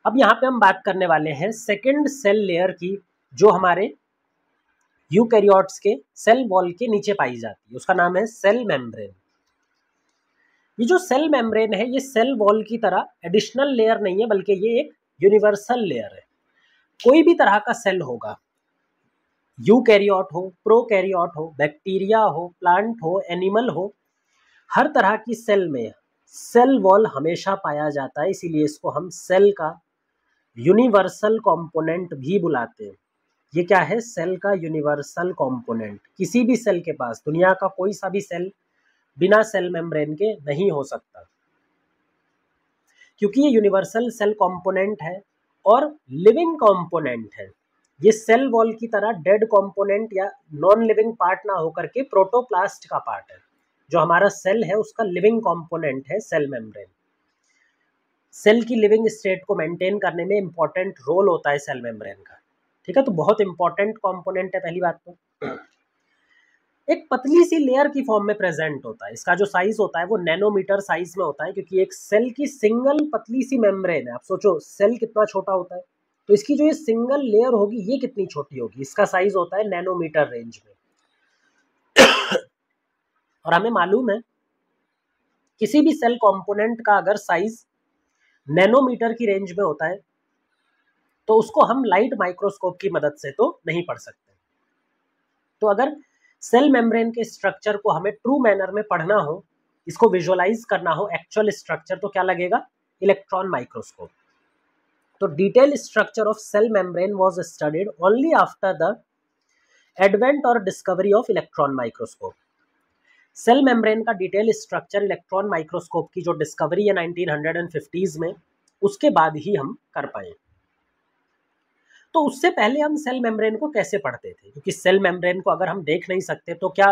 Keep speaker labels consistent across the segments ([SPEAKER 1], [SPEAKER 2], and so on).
[SPEAKER 1] अब यहाँ पे हम बात करने वाले हैं सेकेंड सेल लेयर की, जो हमारे यूकैरियोट्स के सेल वॉल के नीचे पाई जाती है। उसका नाम है सेल मेम्ब्रेन। ये जो सेल मेम्ब्रेन है ये सेल वॉल की तरह एडिशनल लेयर नहीं है, बल्कि ये एक यूनिवर्सल लेयर है। कोई भी तरह का सेल होगा, यूकैरियोट हो, प्रोकैरियोट हो, बैक्टीरिया हो, प्लांट हो, एनिमल हो, हर तरह की सेल में सेल वॉल हमेशा पाया जाता है। इसीलिए इसको हम सेल का यूनिवर्सल कंपोनेंट भी बुलाते हैं। ये क्या है? सेल का यूनिवर्सल कंपोनेंट। किसी भी सेल के पास, दुनिया का कोई सा भी सेल बिना सेल मेम्ब्रेन के नहीं हो सकता, क्योंकि ये यूनिवर्सल सेल कंपोनेंट है और लिविंग कंपोनेंट है। ये सेल वॉल की तरह डेड कंपोनेंट या नॉन लिविंग पार्ट ना होकर के प्रोटोप्लास्ट का पार्ट है। जो हमारा सेल है उसका लिविंग कंपोनेंट है सेल मेम्ब्रेन। सेल की लिविंग स्टेट को मेंटेन करने में इंपॉर्टेंट रोल होता है सेल मेम्ब्रेन का। ठीक है, तो बहुत इंपॉर्टेंट कंपोनेंट है पहली बात। तो एक पतली सी लेयर की फॉर्म में प्रेजेंट होता है। इसका जो साइज होता है वो नैनोमीटर साइज में होता है, क्योंकि एक सेल की सिंगल पतली सी मेम्ब्रेन है। आप सोचो सेल कितना छोटा होता है, तो इसकी जो ये सिंगल लेयर होगी ये कितनी छोटी होगी। इसका साइज होता है नैनोमीटर रेंज में। और हमें मालूम है किसी भी सेल कंपोनेंट का अगर साइज नैनोमीटर की रेंज में होता है तो उसको हम लाइट माइक्रोस्कोप की मदद से तो नहीं पढ़ सकते। तो अगर सेल मेम्ब्रेन के स्ट्रक्चर को हमें ट्रू मैनर में पढ़ना हो, इसको विजुअलाइज करना हो एक्चुअल स्ट्रक्चर, तो क्या लगेगा? Electron microscope. तो detail structure of cell membrane was studied only after the advent और discovery of electron microscope. Cell membrane का डिटेल स्ट्रक्चर इलेक्ट्रॉन माइक्रोस्कोप की जो डिस्कवरी है 1950s में, उसके बाद ही हम कर पाए। तो उससे पहले हम सेल मेम्ब्रेन को कैसे पढ़ते थे? क्योंकि सेल मेम्ब्रेन को अगर हम देख नहीं सकते तो क्या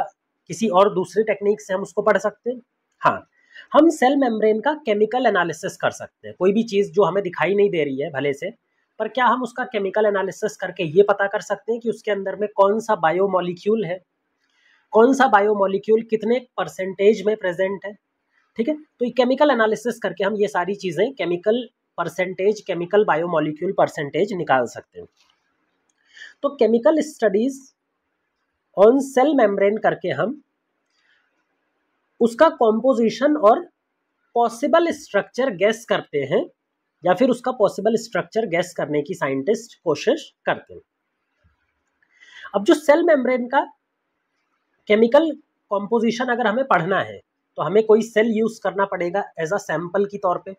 [SPEAKER 1] किसी और दूसरी टेक्निक से हम उसको पढ़ सकते हैं? हाँ, हम सेल मेम्ब्रेन का केमिकल एनालिसिस कर सकते हैं। कोई भी चीज़ जो हमें दिखाई नहीं दे रही है भले से, पर क्या हम उसका केमिकल एनालिसिस करके ये पता कर सकते हैं कि उसके अंदर में कौन सा बायोमोलिक्यूल है, कौन सा बायोमोलिक्यूल कितने परसेंटेज में प्रेजेंट है। ठीक है, तो ये केमिकल एनालिसिस करके हम ये सारी चीज़ें chemical percentage, chemical biomolecule percentage निकाल सकते हैं। तो chemical studies on sale membrane करके हम उसका कॉम्पोजिशन और पॉसिबल स्ट्रक्चर गैस करते हैं, या फिर उसका पॉसिबल स्ट्रक्चर गैस करने की साइंटिस्ट कोशिश करते हैं। अब जो सेल मेम्ब्रेन का केमिकल कॉम्पोजिशन अगर हमें पढ़ना है तो हमें कोई सेल यूज करना पड़ेगा एज अ सैंपल की तौर पे।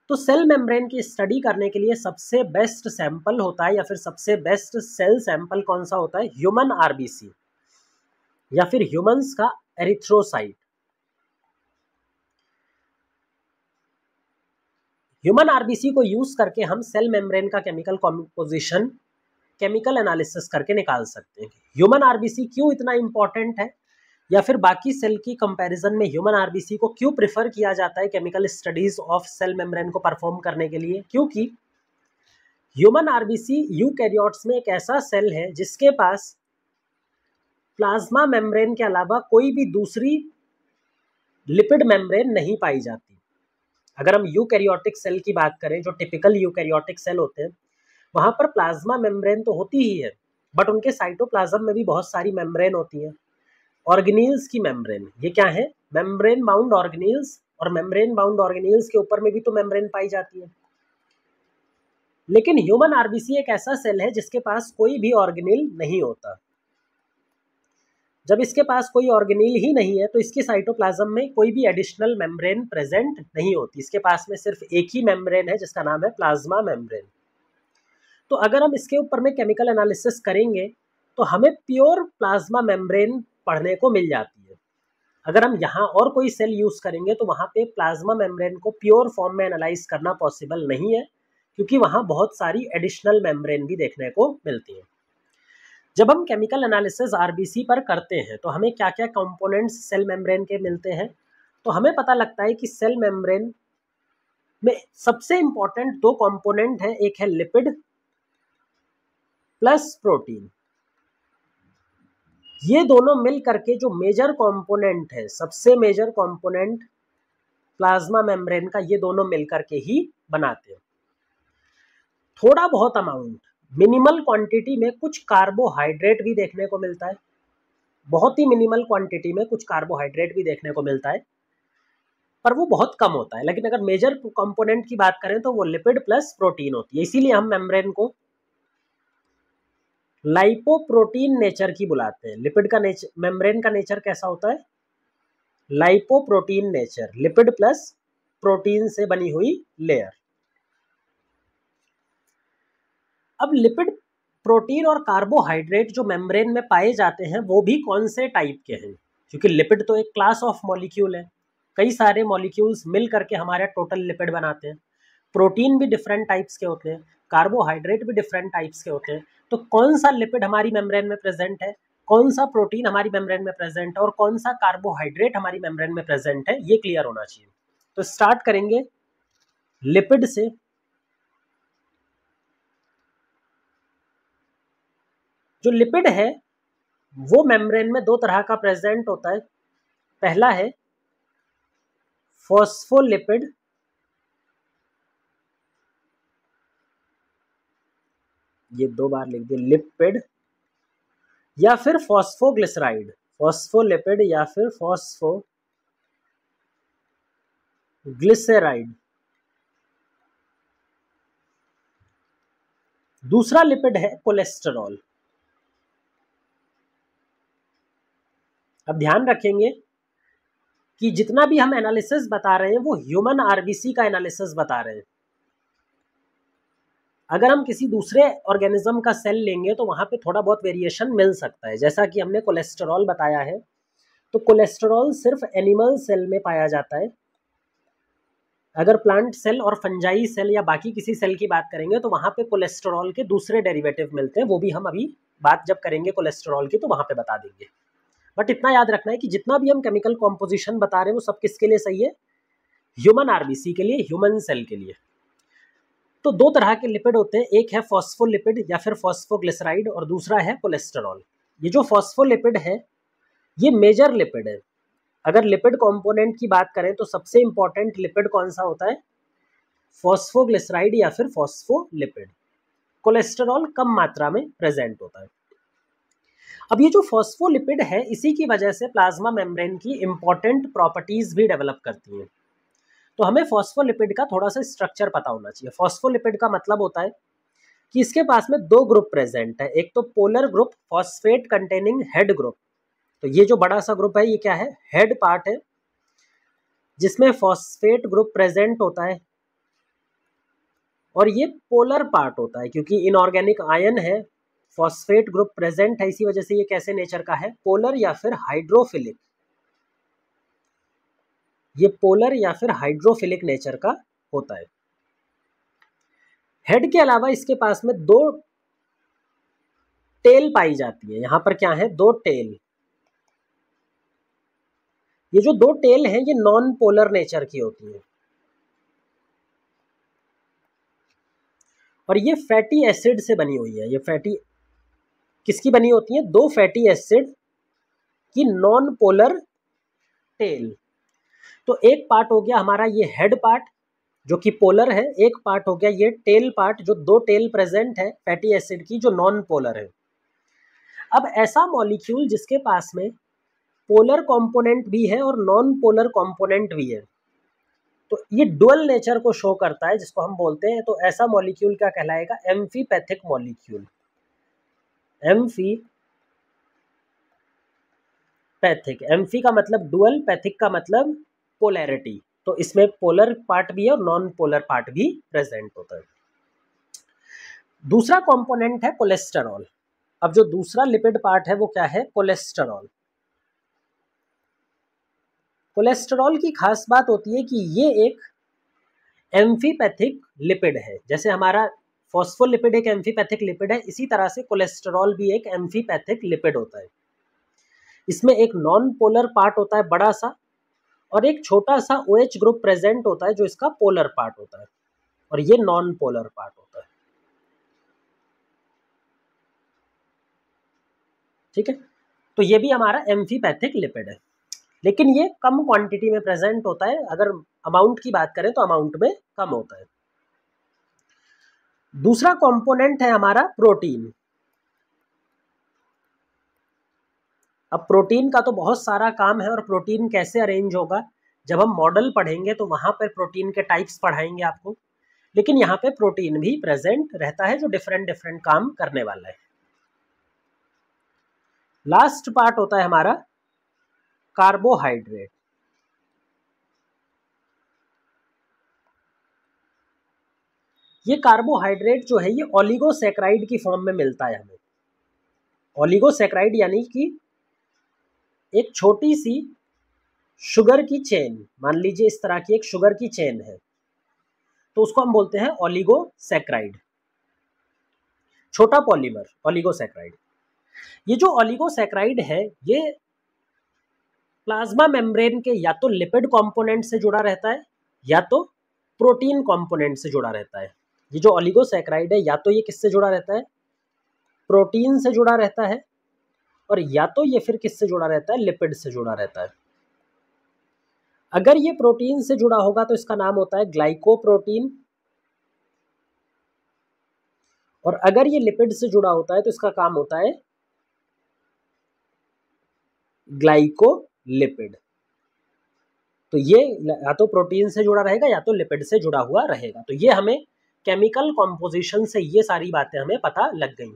[SPEAKER 1] तो सेल मेम्ब्रेन की स्टडी करने के लिए सबसे बेस्ट सैंपल होता है, या फिर सबसे बेस्ट सेल सैंपल कौन सा होता है? ह्यूमन आरबीसी या फिर ह्यूमंस का एरिथ्रोसाइट। ह्यूमन आरबीसी को यूज करके हम सेल मेम्ब्रेन का केमिकल कॉम्पोजिशन, केमिकल एनालिसिस करके निकाल सकते हैं। ह्यूमन आरबीसी क्यों इतना इंपॉर्टेंट है, या फिर बाकी सेल की कंपैरिजन में ह्यूमन आरबीसी को क्यों प्रेफर किया जाता है chemical studies of cell membrane को परफॉर्म करने के लिए? क्योंकि ह्यूमन आरबीसी यूकैरियोट्स में एक ऐसा सेल है जिसके पास प्लाज्मा मेम्ब्रेन के अलावा कोई भी दूसरी लिपिड मेम्ब्रेन नहीं पाई जाती। अगर हम यूकैरियोटिक सेल की बात करें, जो टिपिकल यूकैरियोटिक सेल होते हैं, वहां पर प्लाज्मा मेम्ब्रेन तो होती ही है, बट उनके साइटोप्लाज्म में भी बहुत सारी मेम्ब्रेन होती हैं। ऑर्गेनील्स की मेम्ब्रेन, ये क्या है? Membrane bound organelles. और मेम्ब्रेन बाउंड ऑर्गेनील्स के ऊपर में भी तो मेम्ब्रेन पाई जाती है। लेकिन ह्यूमन आरबीसी एक ऐसा सेल है जिसके पास कोई भी ऑर्गेनील नहीं होता। जब इसके पास कोई ऑर्गेनील ही नहीं है तो इसकी साइटोप्लाज्म में कोई भी एडिशनल मेम्ब्रेन प्रेजेंट नहीं होती। इसके पास में सिर्फ एक ही मेम्ब्रेन है जिसका नाम है प्लाज्मा मेम्ब्रेन। तो अगर हम इसके ऊपर में केमिकल एनालिसिस करेंगे तो हमें प्योर प्लाज्मा मेम्ब्रेन पढ़ने को मिल जाती है। अगर हम यहाँ और कोई सेल यूज करेंगे तो वहाँ पे प्लाज्मा मेम्ब्रेन को प्योर फॉर्म में एनालाइज करना पॉसिबल नहीं है, क्योंकि वहाँ बहुत सारी एडिशनल मेम्ब्रेन भी देखने को मिलती है। जब हम केमिकल एनालिसिस आरबीसी पर करते हैं तो हमें क्या क्या कंपोनेंट्स सेल मेम्ब्रेन के मिलते हैं? तो हमें पता लगता है कि सेल मेम्ब्रेन में सबसे इंपॉर्टेंट दो कंपोनेंट हैं, एक है लिपिड प्लस प्रोटीन। ये दोनों मिल करके जो मेजर कंपोनेंट है, सबसे मेजर कंपोनेंट प्लाज्मा मेम्ब्रेन का, ये दोनों मिल करके ही बनाते हैं। थोड़ा बहुत अमाउंट, मिनिमल क्वांटिटी में कुछ कार्बोहाइड्रेट भी देखने को मिलता है, बहुत ही मिनिमल क्वांटिटी में कुछ कार्बोहाइड्रेट भी देखने को मिलता है, पर वो बहुत कम होता है। लेकिन अगर मेजर कंपोनेंट की बात करें तो वो लिपिड प्लस प्रोटीन होती है। इसीलिए हम मेम्ब्रेन को लाइपोप्रोटीन नेचर की बुलाते हैं। लिपिड का नेचर, मेम्ब्रेन का नेचर कैसा होता है? Lipoprotein nature, lipid plus protein से बनी हुई लेयर। अब लिपिड, प्रोटीन और कार्बोहाइड्रेट जो मेम्ब्रेन में पाए जाते हैं वो भी कौन से टाइप के हैं? क्योंकि लिपिड तो एक क्लास ऑफ मॉलिक्यूल है, कई सारे मॉलिक्यूल्स मिल करके हमारा टोटल लिपिड बनाते हैं। प्रोटीन भी डिफरेंट टाइप्स के होते हैं, कार्बोहाइड्रेट भी डिफरेंट टाइप्स के होते हैं। तो कौन सा लिपिड हमारी मेम्ब्रेन में प्रेजेंट है, कौन सा प्रोटीन हमारी मेम्ब्रेन में प्रेजेंट है और कौन सा कार्बोहाइड्रेट हमारी मेम्ब्रेन में प्रेजेंट है, ये क्लियर होना चाहिए। तो स्टार्ट करेंगे लिपिड से। जो लिपिड है वो मेम्ब्रेन में दो तरह का प्रेजेंट होता है। पहला है फॉस्फोलिपिड, ये दो बार लिख दिए, लिपिड, या फिर फॉस्फोग्लिसराइड, फॉस्फोलिपिड या फिर फॉस्फोग्लिसराइड। दूसरा लिपिड है कोलेस्टेरॉल। अब ध्यान रखेंगे कि जितना भी हम एनालिसिस बता रहे हैं वो ह्यूमन आरबीसी का एनालिसिस बता रहे हैं। अगर हम किसी दूसरे ऑर्गेनिज्म का सेल लेंगे तो वहां पे थोड़ा बहुत वेरिएशन मिल सकता है। जैसा कि हमने कोलेस्टेरॉल बताया है, तो कोलेस्टेरॉल सिर्फ एनिमल सेल में पाया जाता है। अगर प्लांट सेल और फंजाई सेल या बाकी किसी सेल की बात करेंगे तो वहां पे कोलेस्टेरॉल के दूसरे डेरिवेटिव मिलते हैं। वो भी हम अभी बात जब करेंगे कोलेस्टेरॉल की तो वहां पे बता देंगे। बट इतना याद रखना है कि जितना भी हम केमिकल कॉम्पोजिशन बता रहे हैं वो सब किसके लिए सही है? ह्यूमन आरबीसी के लिए, ह्यूमन सेल के लिए। तो दो तरह के लिपिड होते हैं, एक है फॉस्फोलिपिड या फिर फॉस्फोग्लिसराइड और दूसरा है कोलेस्टेरॉल। ये जो फॉस्फोलिपिड है ये मेजर लिपिड है। अगर लिपिड कंपोनेंट की बात करें तो सबसे इंपॉर्टेंट लिपिड कौन सा होता है? फॉस्फोग्लिसराइड या फिर फॉस्फोलिपिड। कोलेस्टेरॉल कम मात्रा में प्रेजेंट होता है। अब ये जो फॉस्फोलिपिड है इसी की वजह से प्लाज्मा मेम्ब्रेन की इंपॉर्टेंट प्रॉपर्टीज भी डेवलप करती हैं। तो हमें फॉस्फोलिपिड का थोड़ा सा स्ट्रक्चर पता होना चाहिए। फॉस्फोलिपिड का मतलब होता है कि इसके पास में दो ग्रुप प्रेजेंट है। एक तो polar group, phosphate containing head group. तो ये जो बड़ा सा ग्रुप है ये क्या है? हेड पार्ट है, जिसमें फॉस्फेट ग्रुप प्रेजेंट होता है। और ये पोलर पार्ट होता है क्योंकि इनऑर्गेनिक आयन है, फॉस्फेट ग्रुप प्रेजेंट है, इसी वजह से ये कैसे नेचर का है? पोलर या फिर हाइड्रोफिलिक। ये पोलर या फिर हाइड्रोफिलिक नेचर का होता है। हेड के अलावा इसके पास में दो टेल पाई जाती है। यहां पर क्या है? दो टेल। ये जो दो टेल हैं ये नॉन पोलर नेचर की होती है और ये फैटी एसिड से बनी हुई है। ये फैटी किसकी बनी होती है? दो फैटी एसिड की नॉन पोलर टेल। तो एक पार्ट हो गया हमारा ये हेड पार्ट जो कि पोलर है, एक पार्ट हो गया ये टेल पार्ट जो दो टेल प्रेजेंट है फैटी एसिड की जो नॉन पोलर है। अब ऐसा मॉलिक्यूल जिसके पास में पोलर कंपोनेंट भी है और नॉन पोलर कंपोनेंट भी है, तो ये डुअल नेचर को शो करता है जिसको हम बोलते हैं। तो ऐसा मॉलिक्यूल क्या कहलाएगा? Amphipathic molecule. एम्फीपैथिक, एम्फी का मतलब डुअल, पैथिक का मतलब पोलैरिटी। तो इसमें पोलर पार्ट भी है और नॉन पोलर पार्ट भी प्रेजेंट होता है। दूसरा कंपोनेंट है कोलेस्टेरॉल। अब जो दूसरा लिपिड पार्ट है वो क्या है? कोलेस्टेरॉल। कोलेस्टेरॉल की खास बात होती है कि ये एक एम्फीपैथिक लिपिड है। जैसे हमारा फॉस्फोलिपिड एक एम्फीपैथिक लिपिड है, इसी तरह से कोलेस्टेरॉल भी एक एम्फीपैथिक लिपिड होता है। इसमें एक नॉन पोलर पार्ट होता है बड़ा सा और एक छोटा सा OH ग्रुप प्रेजेंट होता है जो इसका पोलर पार्ट होता है और ये नॉन पोलर पार्ट होता है। ठीक है, तो ये भी हमारा एम्फीपैथिक लिपिड है, लेकिन ये कम क्वांटिटी में प्रेजेंट होता है। अगर अमाउंट की बात करें तो अमाउंट में कम होता है। दूसरा कंपोनेंट है हमारा प्रोटीन। अब प्रोटीन का तो बहुत सारा काम है, और प्रोटीन कैसे अरेंज होगा जब हम मॉडल पढ़ेंगे तो वहां पर प्रोटीन के टाइप्स पढ़ाएंगे आपको, लेकिन यहाँ पे प्रोटीन भी प्रेजेंट रहता है जो डिफरेंट डिफरेंट काम करने वाला है। लास्ट पार्ट होता है हमारा कार्बोहाइड्रेट। ये कार्बोहाइड्रेट जो है ये ओलिगोसैकेराइड की फॉर्म में मिलता है हमें। ओलिगोसैकेराइड यानी कि एक छोटी सी शुगर की चेन, मान लीजिए इस तरह की एक शुगर की चेन है, तो उसको हम बोलते हैं ओलिगोसैकेराइड, छोटा पॉलीमर ओलिगोसैकेराइड। ये जो ओलिगोसैकेराइड है ये प्लाज्मा मेम्ब्रेन के या तो लिपिड कंपोनेंट से जुड़ा रहता है या तो प्रोटीन कंपोनेंट से जुड़ा रहता है। ये जो ओलिगोसैकेराइड है या तो ये किससे जुड़ा रहता है, प्रोटीन से जुड़ा रहता है, और या तो ये फिर किससे जुड़ा रहता है, लिपिड से जुड़ा रहता है। अगर ये प्रोटीन से जुड़ा होगा तो इसका नाम होता है ग्लाइकोप्रोटीन, और अगर ये लिपिड से जुड़ा होता है तो इसका काम होता है ग्लाइकोलिपिड। तो ये या तो प्रोटीन से जुड़ा रहेगा या तो लिपिड से जुड़ा हुआ रहेगा। तो ये हमें केमिकल कॉम्पोजिशन से ये सारी बातें हमें पता लग गई।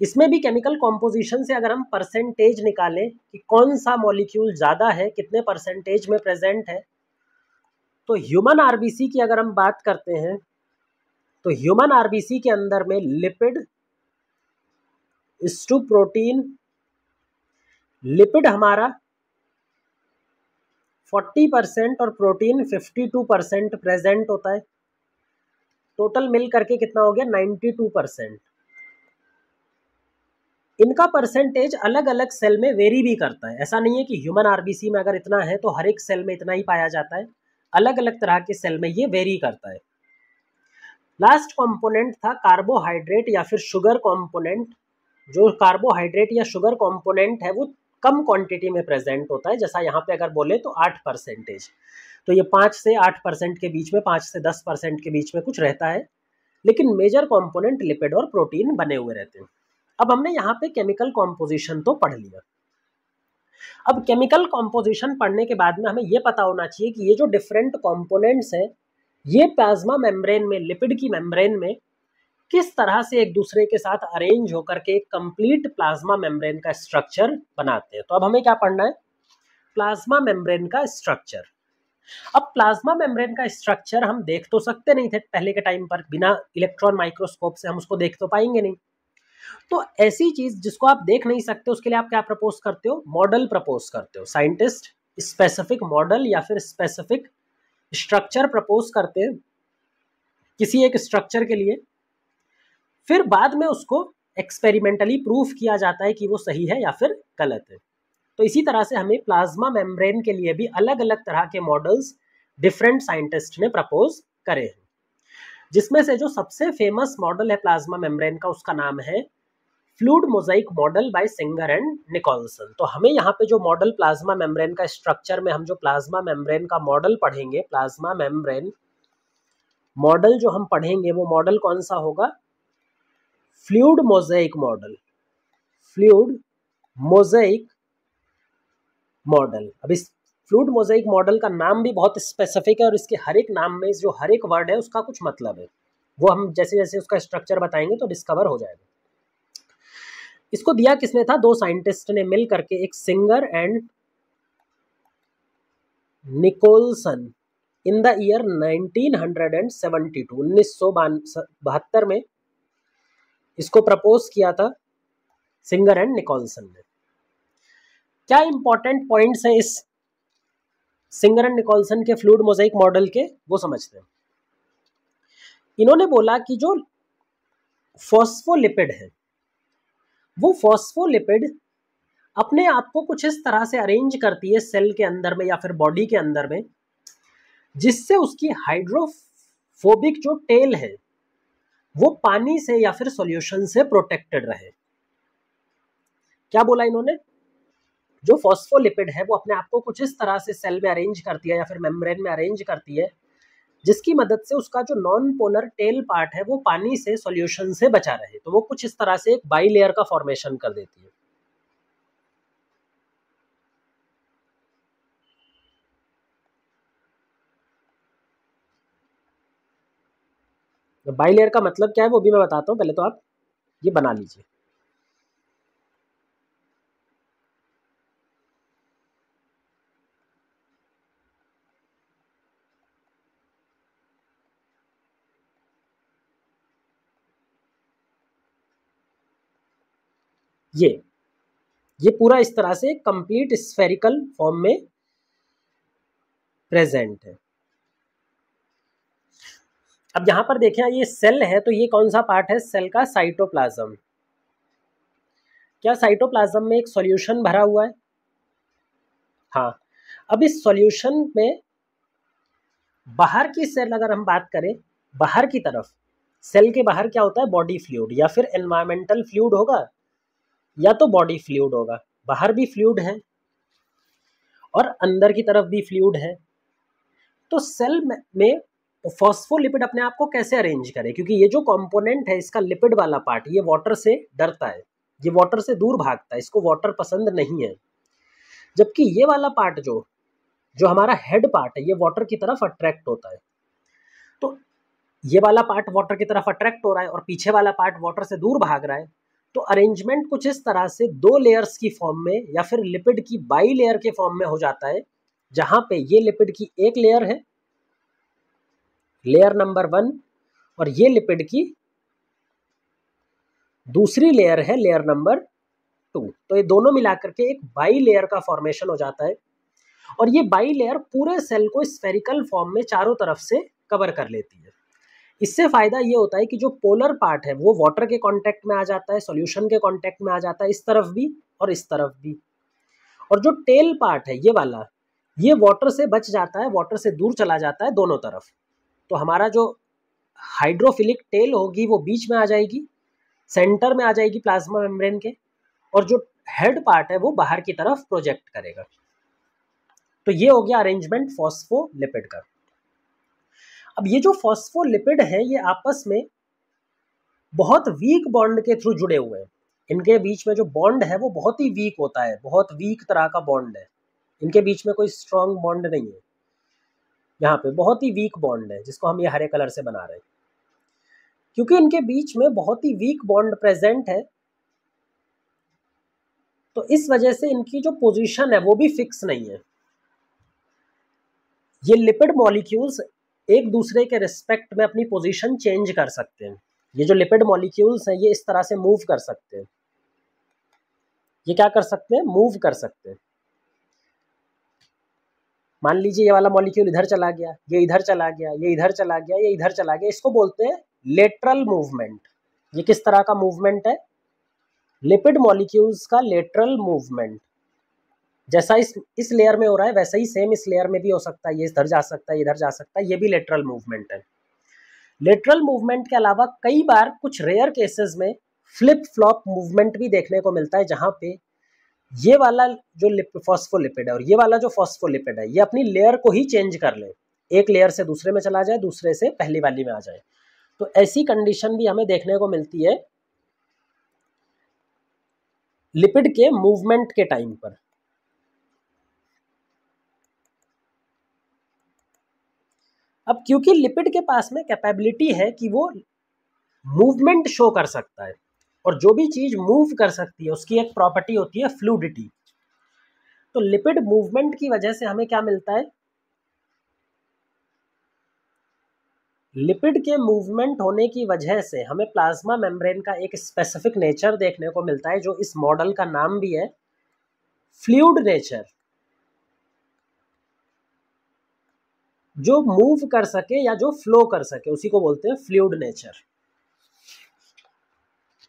[SPEAKER 1] इसमें भी केमिकल कॉम्पोजिशन से अगर हम परसेंटेज निकालें कि कौन सा मॉलिक्यूल ज़्यादा है, कितने परसेंटेज में प्रेजेंट है, तो ह्यूमन आरबीसी की अगर हम बात करते हैं तो ह्यूमन आरबीसी के अंदर में lipid is to protein, lipid हमारा 40% और प्रोटीन 52% प्रेजेंट होता है। टोटल मिल करके कितना हो गया, 92%। इनका परसेंटेज अलग अलग सेल में वेरी भी करता है। ऐसा नहीं है कि ह्यूमन आरबीसी में अगर इतना है तो हर एक सेल में इतना ही पाया जाता है, अलग अलग तरह के सेल में ये वेरी करता है। लास्ट कंपोनेंट था कार्बोहाइड्रेट या फिर शुगर कंपोनेंट। जो कार्बोहाइड्रेट या शुगर कंपोनेंट है वो कम क्वांटिटी में प्रेजेंट होता है, जैसा यहाँ पे अगर बोले तो 8%। तो ये 5 से 8% के बीच में, 5 से 10% के बीच में कुछ रहता है, लेकिन मेजर कंपोनेंट लिपिड और प्रोटीन बने हुए रहते हैं। अब हमने यहाँ पे केमिकल कॉम्पोजिशन तो पढ़ लिया। अब केमिकल कॉम्पोजिशन पढ़ने के बाद में हमें ये पता होना चाहिए कि ये जो डिफरेंट कंपोनेंट्स हैं ये प्लाज्मा मेम्ब्रेन में, लिपिड की मेम्ब्रेन में किस तरह से एक दूसरे के साथ अरेंज होकर के एक कंप्लीट प्लाज्मा मेम्ब्रेन का स्ट्रक्चर बनाते हैं। तो अब हमें क्या पढ़ना है, प्लाज्मा मेम्ब्रेन का स्ट्रक्चर। अब प्लाज्मा मेम्ब्रेन का स्ट्रक्चर हम देख तो सकते नहीं थे पहले के टाइम पर, बिना इलेक्ट्रॉन माइक्रोस्कोप से हम उसको देख तो पाएंगे नहीं। तो ऐसी चीज जिसको आप देख नहीं सकते उसके लिए आप क्या प्रपोज करते हो, मॉडल प्रपोज करते हो। साइंटिस्ट स्पेसिफिक मॉडल या फिर स्पेसिफिक स्ट्रक्चर प्रपोज करते हैं किसी एक स्ट्रक्चर के लिए, फिर बाद में उसको एक्सपेरिमेंटली प्रूफ किया जाता है कि वो सही है या फिर गलत है। तो इसी तरह से हमें प्लाज्मा मेम्ब्रेन के लिए भी अलग अलग तरह के मॉडल्स डिफरेंट साइंटिस्ट ने प्रपोज करे हैं, जिसमें से जो सबसे फेमस मॉडल है प्लाज्मा मेम्ब्रेन का उसका नाम है fluid mosaic model by Singer and Nicolson. तो हमें यहाँ पे जो मॉडल प्लाज्मा मेम्ब्रेन का स्ट्रक्चर में हम जो प्लाज्मा मेम्ब्रेन का मॉडल पढ़ेंगे, प्लाज्मा मेम्ब्रेन मॉडल जो हम पढ़ेंगे वो मॉडल कौन सा होगा, fluid mosaic model, fluid mosaic model. अब इस फ्लूइड मोजाइक मॉडल का नाम भी बहुत स्पेसिफिक है और इसके हर एक नाम में जो हर एक वर्ड है उसका कुछ मतलब है, वो हम जैसे जैसे उसका स्ट्रक्चर बताएंगे तो डिस्कवर हो जाएगा। इसको दिया किसने था, दो साइंटिस्ट ने मिल करके, एक Singer and Nicolson, in the year 1972, 1972 में इसको प्रपोज किया था सिंगर एंड निकोलसन ने। क्या इंपॉर्टेंट पॉइंट्स हैं इस सिंगर एंड निकोलसन के फ्लूइड मोजाइक मॉडल के, वो समझते हैं। इन्होंने बोला कि जो फॉस्फोलिपिड है वो फॉस्फोलिपिड अपने आप को कुछ इस तरह से अरेंज करती है सेल के अंदर में या फिर बॉडी के अंदर में, जिससे उसकी हाइड्रोफोबिक जो टेल है वो पानी से या फिर सॉल्यूशन से प्रोटेक्टेड रहे। क्या बोला इन्होंने, जो फॉस्फोलिपिड है वो अपने आप को कुछ इस तरह से सेल में अरेंज करती है या फिर मेम्ब्रेन में अरेंज करती है जिसकी मदद से उसका जो नॉन पोलर टेल पार्ट है वो पानी से सॉल्यूशन से बचा रहे। तो वो कुछ इस तरह से एक बाई लेयर का फॉर्मेशन कर देती है। तो बाई लेयर का मतलब क्या है वो भी मैं बताता हूँ, पहले तो आप ये बना लीजिए। ये पूरा इस तरह से कंप्लीट स्फेरिकल फॉर्म में प्रेजेंट है। अब यहां पर देखें ये सेल है, तो ये कौन सा पार्ट है सेल का? साइटोप्लाज्म। क्या साइटोप्लाज्म में एक सॉल्यूशन भरा हुआ है? हाँ। अब इस सॉल्यूशन में बाहर की सेल अगर हम बात करें, बाहर की तरफ सेल के बाहर क्या होता है? बॉडी फ्लूइड या फिर एनवायरमेंटल फ्लूइड होगा या तो बॉडी फ्लूइड होगा। बाहर भी फ्लूइड है और अंदर की तरफ भी फ्लूइड है। तो सेल में फॉस्फोलिपिड अपने आप को कैसे अरेंज करें? क्योंकि ये जो कंपोनेंट है इसका लिपिड वाला पार्ट, ये वाटर से डरता है, ये वाटर से दूर भागता है, इसको वाटर पसंद नहीं है। जबकि ये वाला पार्ट जो हमारा हेड पार्ट है, ये वाटर की तरफ अट्रैक्ट होता है। तो ये वाला पार्ट वाटर की तरफ अट्रैक्ट हो रहा है और पीछे वाला पार्ट वाटर से दूर भाग रहा है। तो अरेंजमेंट कुछ इस तरह से दो लेयर्स की फॉर्म में या फिर लिपिड की बाई लेयर के फॉर्म में हो जाता है, जहां पे ये लिपिड की एक लेयर है, लेयर नंबर 1, और ये लिपिड की दूसरी लेयर है, लेयर नंबर 2। तो ये दोनों मिलाकर के एक बाई लेयर का फॉर्मेशन हो जाता है और ये बाई लेयर पूरे सेल को स्फेरिकल फॉर्म में चारों तरफ से कवर कर लेती है। इससे फायदा ये होता है कि जो पोलर पार्ट है वो वाटर के कांटेक्ट में आ जाता है, सॉल्यूशन के कांटेक्ट में आ जाता है, इस तरफ भी और इस तरफ भी। और जो टेल पार्ट है ये वाला, ये वाटर से बच जाता है, वाटर से दूर चला जाता है दोनों तरफ। तो हमारा जो हाइड्रोफिलिक टेल होगी वो बीच में आ जाएगी, सेंटर में आ जाएगी प्लाज्मा मेम्ब्रेन के, और जो हेड पार्ट है वो बाहर की तरफ प्रोजेक्ट करेगा। तो ये हो गया अरेंजमेंट फॉस्फोलिपिड का। अब ये जो फॉस्फोलिपिड है ये आपस में बहुत वीक बॉन्ड के थ्रू जुड़े हुए हैं। इनके बीच में जो बॉन्ड है वो बहुत ही वीक होता है, बहुत वीक तरह का बॉन्ड है। इनके बीच में कोई स्ट्रॉन्ग बॉन्ड नहीं है, यहाँ पे बहुत ही वीक बॉन्ड है, जिसको हम ये हरे कलर से बना रहे हैं। क्योंकि इनके बीच में बहुत ही वीक बॉन्ड प्रेजेंट है, तो इस वजह से इनकी जो पोजीशन है वो भी फिक्स नहीं है। ये लिपिड मॉलिक्यूल्स एक दूसरे के रिस्पेक्ट में अपनी पोजीशन चेंज कर सकते हैं। ये जो लिपिड मॉलिक्यूल्स हैं ये इस तरह से मूव कर सकते हैं। ये क्या कर सकते हैं? मूव कर सकते हैं। मान लीजिए ये वाला मॉलिक्यूल इधर चला गया, ये इधर चला गया, ये इधर चला गया, ये इधर चला गया, इसको बोलते हैं लेटरल मूवमेंट। ये किस तरह का मूवमेंट है? लिपिड मॉलिक्यूल्स का लेटरल मूवमेंट। जैसा इस लेयर में हो रहा है वैसा ही सेम इस लेयर में भी हो सकता है। ये इधर जा सकता है, इधर जा सकता है, ये भी लेटरल मूवमेंट है। लेटरल मूवमेंट के अलावा कई बार कुछ रेयर केसेस में फ्लिप फ्लॉप मूवमेंट भी देखने को मिलता है, जहां पे ये वाला जो फॉस्फोलिपिड है और ये वाला जो फॉस्फोलिपिड है ये अपनी लेयर को ही चेंज कर ले, एक लेयर से दूसरे में चला जाए, दूसरे से पहली वाली में आ जाए। तो ऐसी कंडीशन भी हमें देखने को मिलती है लिपिड के मूवमेंट के टाइम पर। अब क्योंकि लिपिड के पास में कैपेबिलिटी है कि वो मूवमेंट शो कर सकता है, और जो भी चीज मूव कर सकती है उसकी एक प्रॉपर्टी होती है फ्लूइडिटी। तो लिपिड मूवमेंट की वजह से हमें क्या मिलता है? लिपिड के मूवमेंट होने की वजह से हमें प्लाज्मा मेम्ब्रेन का एक स्पेसिफिक नेचर देखने को मिलता है, जो इस मॉडल का नाम भी है फ्लूइड नेचर। जो मूव कर सके या जो फ्लो कर सके उसी को बोलते हैं फ्लूइड नेचर।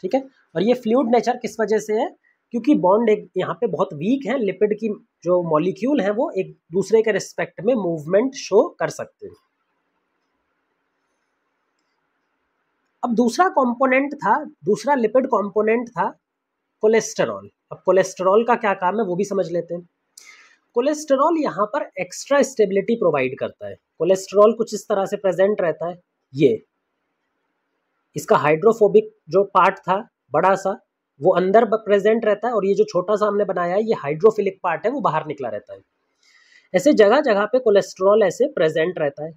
[SPEAKER 1] ठीक है। और ये फ्लूइड नेचर किस वजह से है? क्योंकि बॉन्ड एक यहाँ पे बहुत वीक है, लिपिड की जो मॉलिक्यूल है वो एक दूसरे के रिस्पेक्ट में मूवमेंट शो कर सकते हैं। अब दूसरा कंपोनेंट था, दूसरा लिपिड कंपोनेंट था कोलेस्टेरॉल। अब कोलेस्टेरॉल का क्या काम है वो भी समझ लेते हैं। कोलेस्टेरॉल यहाँ पर एक्स्ट्रा स्टेबिलिटी प्रोवाइड करता है। कोलेस्टेरॉल कुछ इस तरह से प्रेजेंट रहता है, ये इसका हाइड्रोफोबिक जो पार्ट था बड़ा सा वो अंदर प्रेजेंट रहता है, और ये जो छोटा सा हमने बनाया है ये हाइड्रोफिलिक पार्ट है वो बाहर निकला रहता है। ऐसे जगह जगह पे कोलेस्ट्रॉल ऐसे प्रेजेंट रहता है।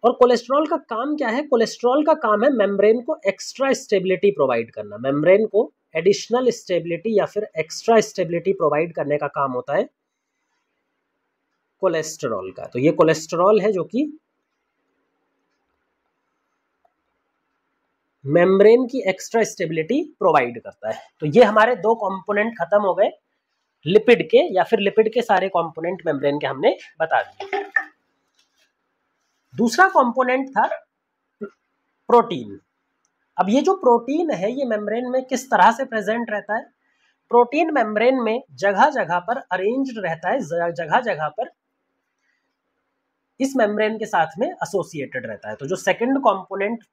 [SPEAKER 1] और कोलेस्ट्रॉल का काम क्या है? कोलेस्ट्रॉल का काम है मेम्ब्रेन को एक्स्ट्रा स्टेबिलिटी प्रोवाइड करना। मेम्ब्रेन को एडिशनल स्टेबिलिटी या फिर एक्स्ट्रा स्टेबिलिटी प्रोवाइड करने का काम होता है कोलेस्ट्रॉल का। तो ये कोलेस्ट्रॉल है जो कि मेम्ब्रेन की एक्स्ट्रा स्टेबिलिटी प्रोवाइड करता है। तो ये हमारे दो कंपोनेंट खत्म हो गए लिपिड के, या फिर लिपिड के सारे कंपोनेंट मेम्ब्रेन के हमने बता दिए। दूसरा कंपोनेंट था प्रोटीन। अब ये जो प्रोटीन है ये मेम्ब्रेन में किस तरह से प्रेजेंट रहता है? प्रोटीन मेम्ब्रेन में जगह जगह पर अरेंज्ड रहता है, जगह जगह पर इस मेम्ब्रेन के साथ में एसोसिएटेड रहता है। तो जो सेकंड कंपोनेंट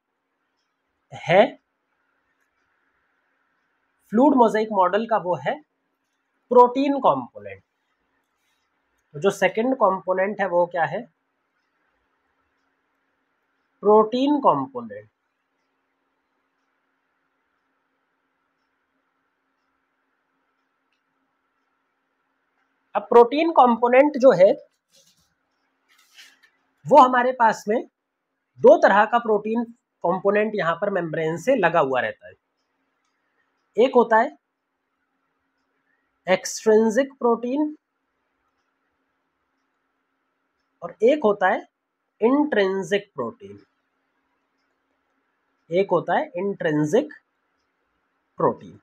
[SPEAKER 1] है फ्लूइड मोज़ेक मॉडल का वो है प्रोटीन कंपोनेंट। तो जो सेकंड कंपोनेंट है वो क्या है? Protein component. अब प्रोटीन कंपोनेंट जो है वो हमारे पास में दो तरह का प्रोटीन कंपोनेंट यहां पर मेम्ब्रेन से लगा हुआ रहता है। एक होता है एक्सट्रिंसिक प्रोटीन और एक होता है इंट्रिंसिक प्रोटीन। एक होता है इंट्रिंसिक प्रोटीन।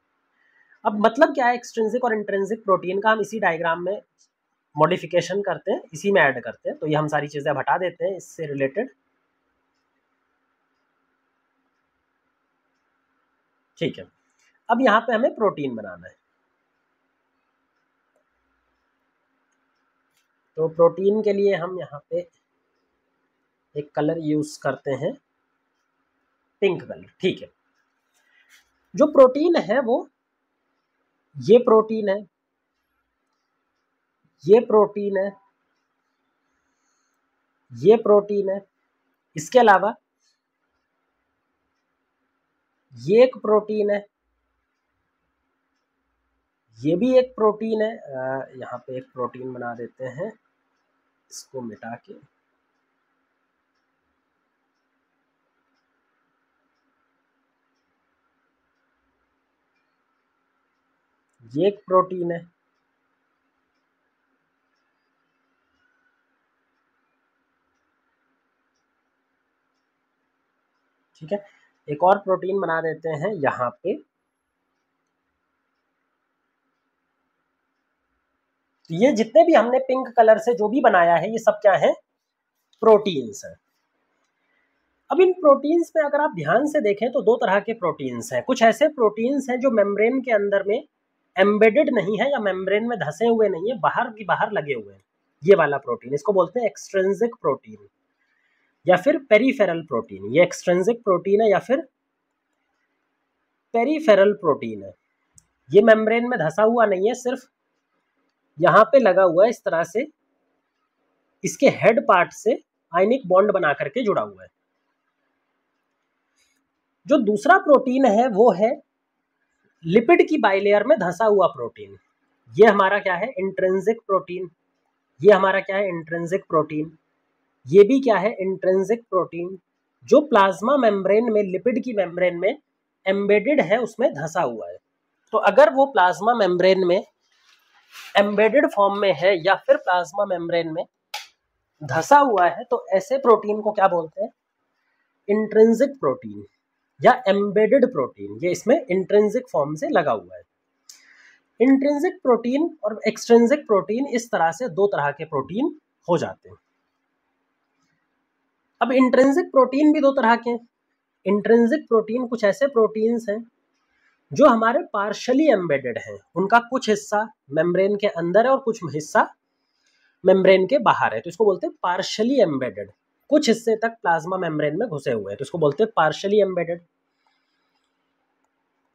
[SPEAKER 1] अब मतलब क्या है एक्सट्रिंसिक और इंट्रिंसिक प्रोटीन का? हम इसी डायग्राम में मॉडिफिकेशन करते हैं, इसी में ऐड करते हैं। तो ये हम सारी चीजें हटा देते हैं इससे रिलेटेड, ठीक है। अब यहाँ पे हमें प्रोटीन बनाना है। तो प्रोटीन के लिए हम यहाँ पे एक कलर यूज करते हैं, पिंक कलर, ठीक है। जो प्रोटीन है वो ये प्रोटीन है, ये प्रोटीन है, ये प्रोटीन है। इसके अलावा ये एक प्रोटीन है, ये भी एक प्रोटीन है। यहाँ पे एक प्रोटीन बना देते हैं, इसको मिटा के। ये एक प्रोटीन है, ठीक है। एक और प्रोटीन बना देते हैं यहाँ पे। तो ये जितने भी हमने पिंक कलर से जो भी बनाया है ये सब क्या है? प्रोटीन्स है। अब इन प्रोटीन्स में अगर आप ध्यान से देखें तो दो तरह के प्रोटीन्स हैं। कुछ ऐसे प्रोटीन्स हैं जो मेम्ब्रेन के अंदर में एम्बेडेड नहीं है या मेम्ब्रेन में धसे हुए नहीं है, बाहर की बाहर लगे हुए हैं। ये वाला प्रोटीन, इसको बोलते हैं एक्सट्रिंसिक प्रोटीन या फिर पेरीफेरल प्रोटीन। ये एक्सट्रिंसिक प्रोटीन है या फिर पेरीफेरल प्रोटीन है। ये मेम्ब्रेन में धसा हुआ नहीं है, सिर्फ यहाँ पे लगा हुआ है इस तरह से, इसके हेड पार्ट से आयनिक बॉन्ड बना करके जुड़ा हुआ है। जो दूसरा प्रोटीन है वो है लिपिड की बाइलेयर में धसा हुआ प्रोटीन। ये हमारा क्या है? Intrinsic protein. ये हमारा क्या है? Intrinsic protein. ये भी क्या है? इंट्रिंसिक प्रोटीन, जो प्लाज्मा मेम्ब्रेन में, लिपिड की मेम्ब्रेन में एम्बेडेड है, उसमें धसा हुआ है। तो अगर वो प्लाज्मा मेम्ब्रेन में एम्बेडेड फॉर्म में है या फिर प्लाज्मा मेम्ब्रेन में धसा हुआ है तो ऐसे प्रोटीन को क्या बोलते हैं? इंट्रिंसिक प्रोटीन या एम्बेडेड प्रोटीन। ये इसमें इंट्रिंसिक फॉर्म से लगा हुआ है। इंट्रिंसिक प्रोटीन और एक्सट्रिंसिक प्रोटीन, इस तरह से दो तरह के प्रोटीन हो जाते हैं। अब इंट्रिंसिक प्रोटीन भी दो तरह के हैं। इंट्रिंसिक प्रोटीन कुछ ऐसे प्रोटीन्स हैं जो हमारे पार्शली एम्बेडेड हैं, उनका कुछ हिस्सा मेम्ब्रेन के अंदर है और कुछ हिस्सा मेम्ब्रेन के बाहर है, तो इसको बोलते हैं पार्शली एम्बेडेड। कुछ हिस्से तक प्लाज्मा मेम्ब्रेन में घुसे हुए हैं, तो इसको बोलते हैं पार्शली एम्बेडेड।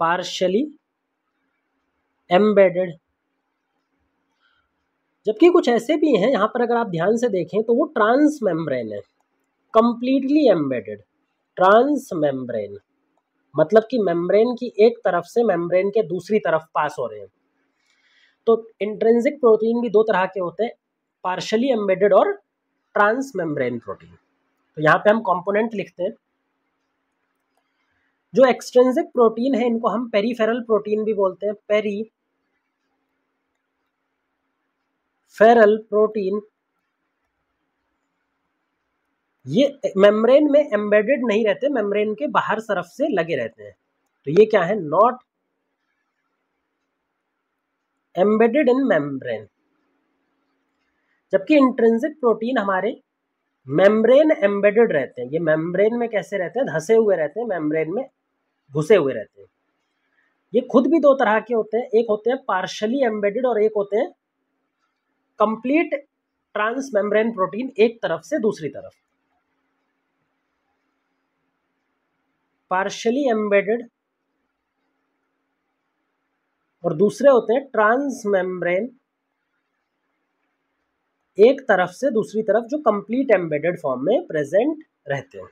[SPEAKER 1] पार्शली एम्बेडेड जबकि कुछ ऐसे भी हैं, यहाँ पर अगर आप ध्यान से देखें तो वो ट्रांस मेम्ब्रेन है, कंप्लीटली एम्बेडेड। ट्रांस मेम्ब्रेन मतलब कि मेम्ब्रेन की एक तरफ से मेम्ब्रेन के दूसरी तरफ पास हो रहे हैं। तो इंट्रिंसिक प्रोटीन भी दो तरह के होते हैं, पार्शियली एम्बेडेड और ट्रांस मेम्ब्रेन प्रोटीन। तो यहाँ पे हम कंपोनेंट लिखते हैं। जो एक्सट्रिंसिक प्रोटीन है इनको हम पेरीफेरल प्रोटीन भी बोलते हैं। पेरीफेरल प्रोटीन ये मेम्ब्रेन में एम्बेडेड नहीं रहते, मेम्ब्रेन के बाहर तरफ से लगे रहते हैं। तो ये क्या है, नॉट एम्बेडेड इन मेम्ब्रेन। जबकि इंट्रिंसिक प्रोटीन हमारे मेम्ब्रेन एम्बेडेड रहते हैं। ये मेम्ब्रेन में कैसे रहते हैं, धसे हुए रहते हैं, मेम्ब्रेन में घुसे हुए रहते हैं। ये खुद भी दो तरह के होते हैं, एक होते हैं पार्शियली एम्बेडेड और एक होते हैं कंप्लीट ट्रांस मेम्ब्रेन प्रोटीन, एक तरफ से दूसरी तरफ। पार्शियली एम्बेडेड और दूसरे होते हैं ट्रांस मेम्ब्रेन, एक तरफ से दूसरी तरफ, जो कंप्लीट एम्बेडेड फॉर्म में प्रेजेंट रहते हैं।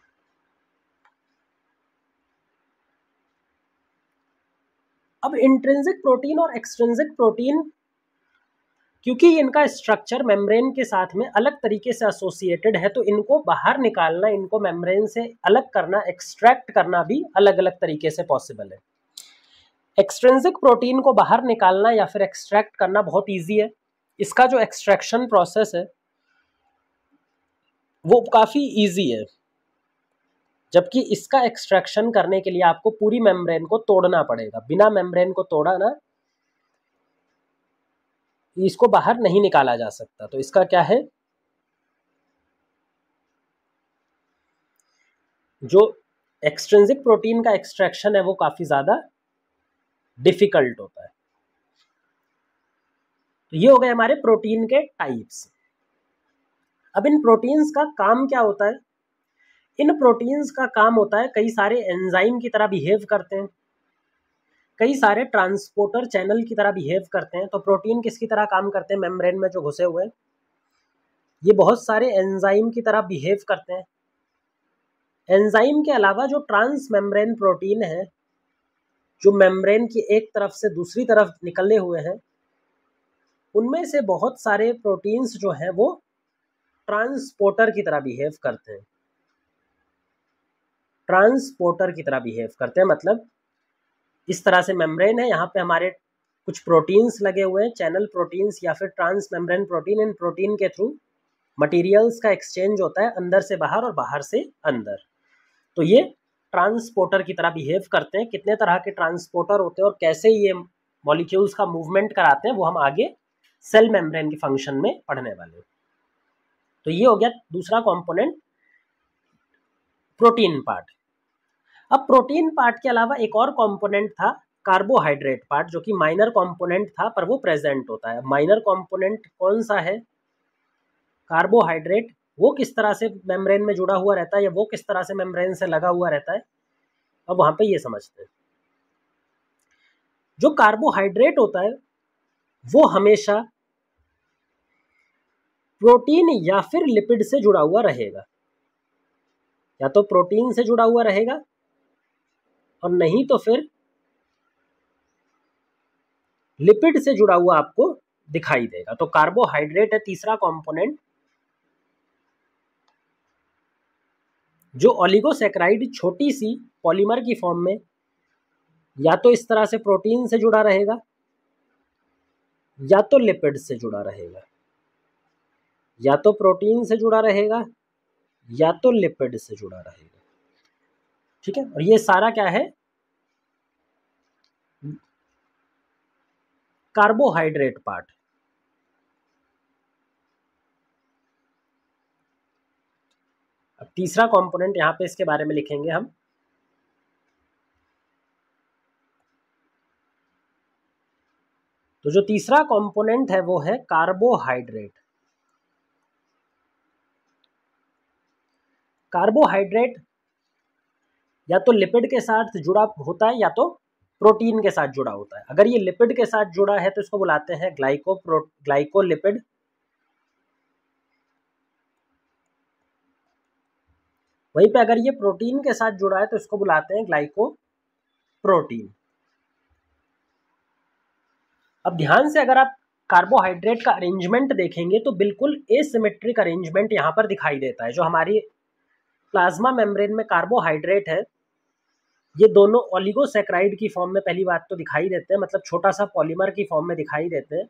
[SPEAKER 1] अब इंट्रिंसिक प्रोटीन और एक्सट्रिंसिक प्रोटीन, क्योंकि इनका स्ट्रक्चर मेम्ब्रेन के साथ में अलग तरीके से एसोसिएटेड है, तो इनको बाहर निकालना, इनको मेम्ब्रेन से अलग करना, एक्सट्रैक्ट करना भी अलग अलग तरीके से पॉसिबल है। एक्सट्रिंसिक प्रोटीन को बाहर निकालना या फिर एक्सट्रैक्ट करना बहुत ईजी है। इसका जो एक्सट्रैक्शन प्रोसेस है वो काफ़ी ईजी है, जबकि इसका एक्सट्रैक्शन करने के लिए आपको पूरी मेम्ब्रेन को तोड़ना पड़ेगा। बिना मेम्ब्रेन को तोड़ा ना इसको बाहर नहीं निकाला जा सकता। तो इसका क्या है, जो एक्सट्रिंसिक प्रोटीन का एक्सट्रैक्शन है वो काफ़ी ज़्यादा डिफिकल्ट होता है। तो ये हो गए हमारे प्रोटीन के टाइप्स। अब इन प्रोटीन्स का काम क्या होता है? इन प्रोटीन्स का काम होता है, कई सारे एंजाइम की तरह बिहेव करते हैं, कई सारे ट्रांसपोर्टर चैनल की तरह बिहेव करते हैं। तो प्रोटीन किसकी तरह काम करते हैं? मेम्ब्रेन में जो घुसे हुए हैं ये बहुत सारे एंजाइम की तरह बिहेव करते हैं। एंजाइम के अलावा जो ट्रांस मेम्ब्रेन प्रोटीन है, जो मेम्ब्रेन की एक तरफ से दूसरी तरफ निकले हुए हैं, उनमें से बहुत सारे प्रोटीन्स जो हैं वो ट्रांसपोर्टर की तरह बिहेव करते हैं। ट्रांसपोर्टर की तरह बिहेव करते हैं मतलब इस तरह से मेम्ब्रेन है, यहाँ पे हमारे कुछ प्रोटीन्स लगे हुए हैं, चैनल प्रोटीन्स या फिर ट्रांस मेम्ब्रेन प्रोटीन। इन प्रोटीन के थ्रू मटेरियल्स का एक्सचेंज होता है, अंदर से बाहर और बाहर से अंदर। तो ये ट्रांसपोर्टर की तरह बिहेव करते हैं। कितने तरह के ट्रांसपोर्टर होते हैं और कैसे ये मॉलिक्यूल्स का मूवमेंट कराते हैं वो हम आगे सेल मेम्ब्रेन के फंक्शन में पढ़ने वाले हैं। तो ये हो गया दूसरा कंपोनेंट, प्रोटीन पार्ट। अब प्रोटीन पार्ट के अलावा एक और कंपोनेंट था, कार्बोहाइड्रेट पार्ट, जो कि माइनर कंपोनेंट था पर वो प्रेजेंट होता है। माइनर कंपोनेंट कौन सा है? कार्बोहाइड्रेट। वो किस तरह से मेम्ब्रेन में जुड़ा हुआ रहता है या वो किस तरह से मेम्ब्रेन से लगा हुआ रहता है, अब वहां पे ये समझते हैं। जो कार्बोहाइड्रेट होता है वो हमेशा प्रोटीन या फिर लिपिड से जुड़ा हुआ रहेगा, या तो प्रोटीन से जुड़ा हुआ रहेगा और नहीं तो फिर लिपिड से जुड़ा हुआ आपको दिखाई देगा। तो कार्बोहाइड्रेट है तीसरा कंपोनेंट, जो ओलिगोसैकेराइड छोटी सी पॉलीमर की फॉर्म में या तो इस तरह से प्रोटीन से जुड़ा रहेगा या तो लिपिड से जुड़ा रहेगा, या तो प्रोटीन से जुड़ा रहेगा या तो लिपिड से जुड़ा रहेगा। ठीक है, और ये सारा क्या है? Carbohydrate part. अब तीसरा कंपोनेंट यहां पे इसके बारे में लिखेंगे हम। तो जो तीसरा कंपोनेंट है वो है कार्बोहाइड्रेट। कार्बोहाइड्रेट या तो लिपिड के साथ जुड़ा होता है या तो प्रोटीन के साथ जुड़ा होता है। अगर ये लिपिड के साथ जुड़ा है तो इसको बुलाते हैं ग्लाइकोलिपिड, वहीं पे अगर ये प्रोटीन के साथ जुड़ा है तो इसको बुलाते हैं ग्लाइकोप्रोटीन। अब ध्यान से अगर आप कार्बोहाइड्रेट का अरेंजमेंट देखेंगे तो बिल्कुल एसिमेट्रिक अरेंजमेंट यहाँ पर दिखाई देता है। जो हमारी प्लाज्मा मेम्ब्रेन में कार्बोहाइड्रेट है, ये दोनों ओलिगोसैकेराइड की फॉर्म में पहली बात तो दिखाई देते हैं, मतलब छोटा सा पॉलीमर की फॉर्म में दिखाई देते हैं,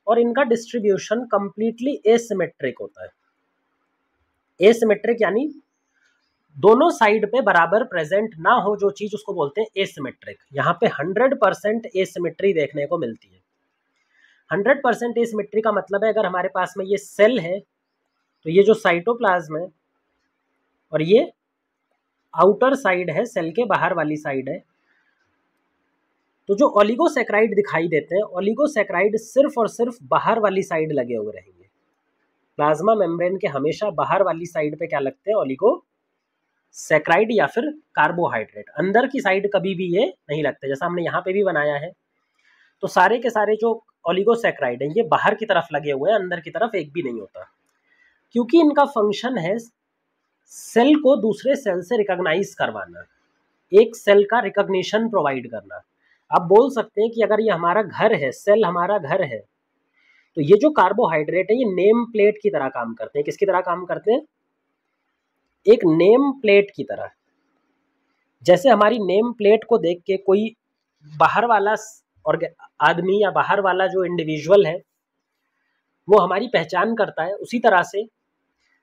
[SPEAKER 1] और इनका डिस्ट्रीब्यूशन कंप्लीटली एसिमेट्रिक होता है। एसिमेट्रिक यानी दोनों साइड पे बराबर प्रेजेंट ना हो जो चीज, उसको बोलते हैं एसिमेट्रिक। यहाँ पे 100% एसिमेट्री देखने को मिलती है। 100% एसिमेट्री का मतलब है अगर हमारे पास में ये सेल है तो ये जो साइटोप्लाज्म है और ये आउटर साइड है, सेल के बाहर वाली साइड है, तो जो ओलिगोसैकेराइड दिखाई देते हैं, ओलिगोसैकेराइड सिर्फ और सिर्फ बाहर वाली साइड लगे हुए रहेंगे। प्लाज्मा मेम्ब्रेन के हमेशा बाहर वाली साइड पे क्या लगते हैं, ओलिगोसैकेराइड या फिर कार्बोहाइड्रेट। अंदर की साइड कभी भी ये नहीं लगते। जैसा हमने यहाँ पे भी बनाया है, तो सारे के सारे जो ओलिगोसैकेराइड हैं ये बाहर की तरफ लगे हुए हैं, अंदर की तरफ एक भी नहीं होता, क्योंकि इनका फंक्शन है सेल को दूसरे सेल से रिकॉग्नाइज करवाना, एक सेल का रिकॉग्निशन प्रोवाइड करना। आप बोल सकते हैं कि अगर ये हमारा घर है, सेल हमारा घर है, तो ये जो कार्बोहाइड्रेट है ये नेम प्लेट की तरह काम करते हैं। किसकी तरह काम करते हैं? एक नेम प्लेट की तरह। जैसे हमारी नेम प्लेट को देख के कोई बाहर वाला और आदमी या बाहर वाला जो इंडिविजुअल है वो हमारी पहचान करता है, उसी तरह से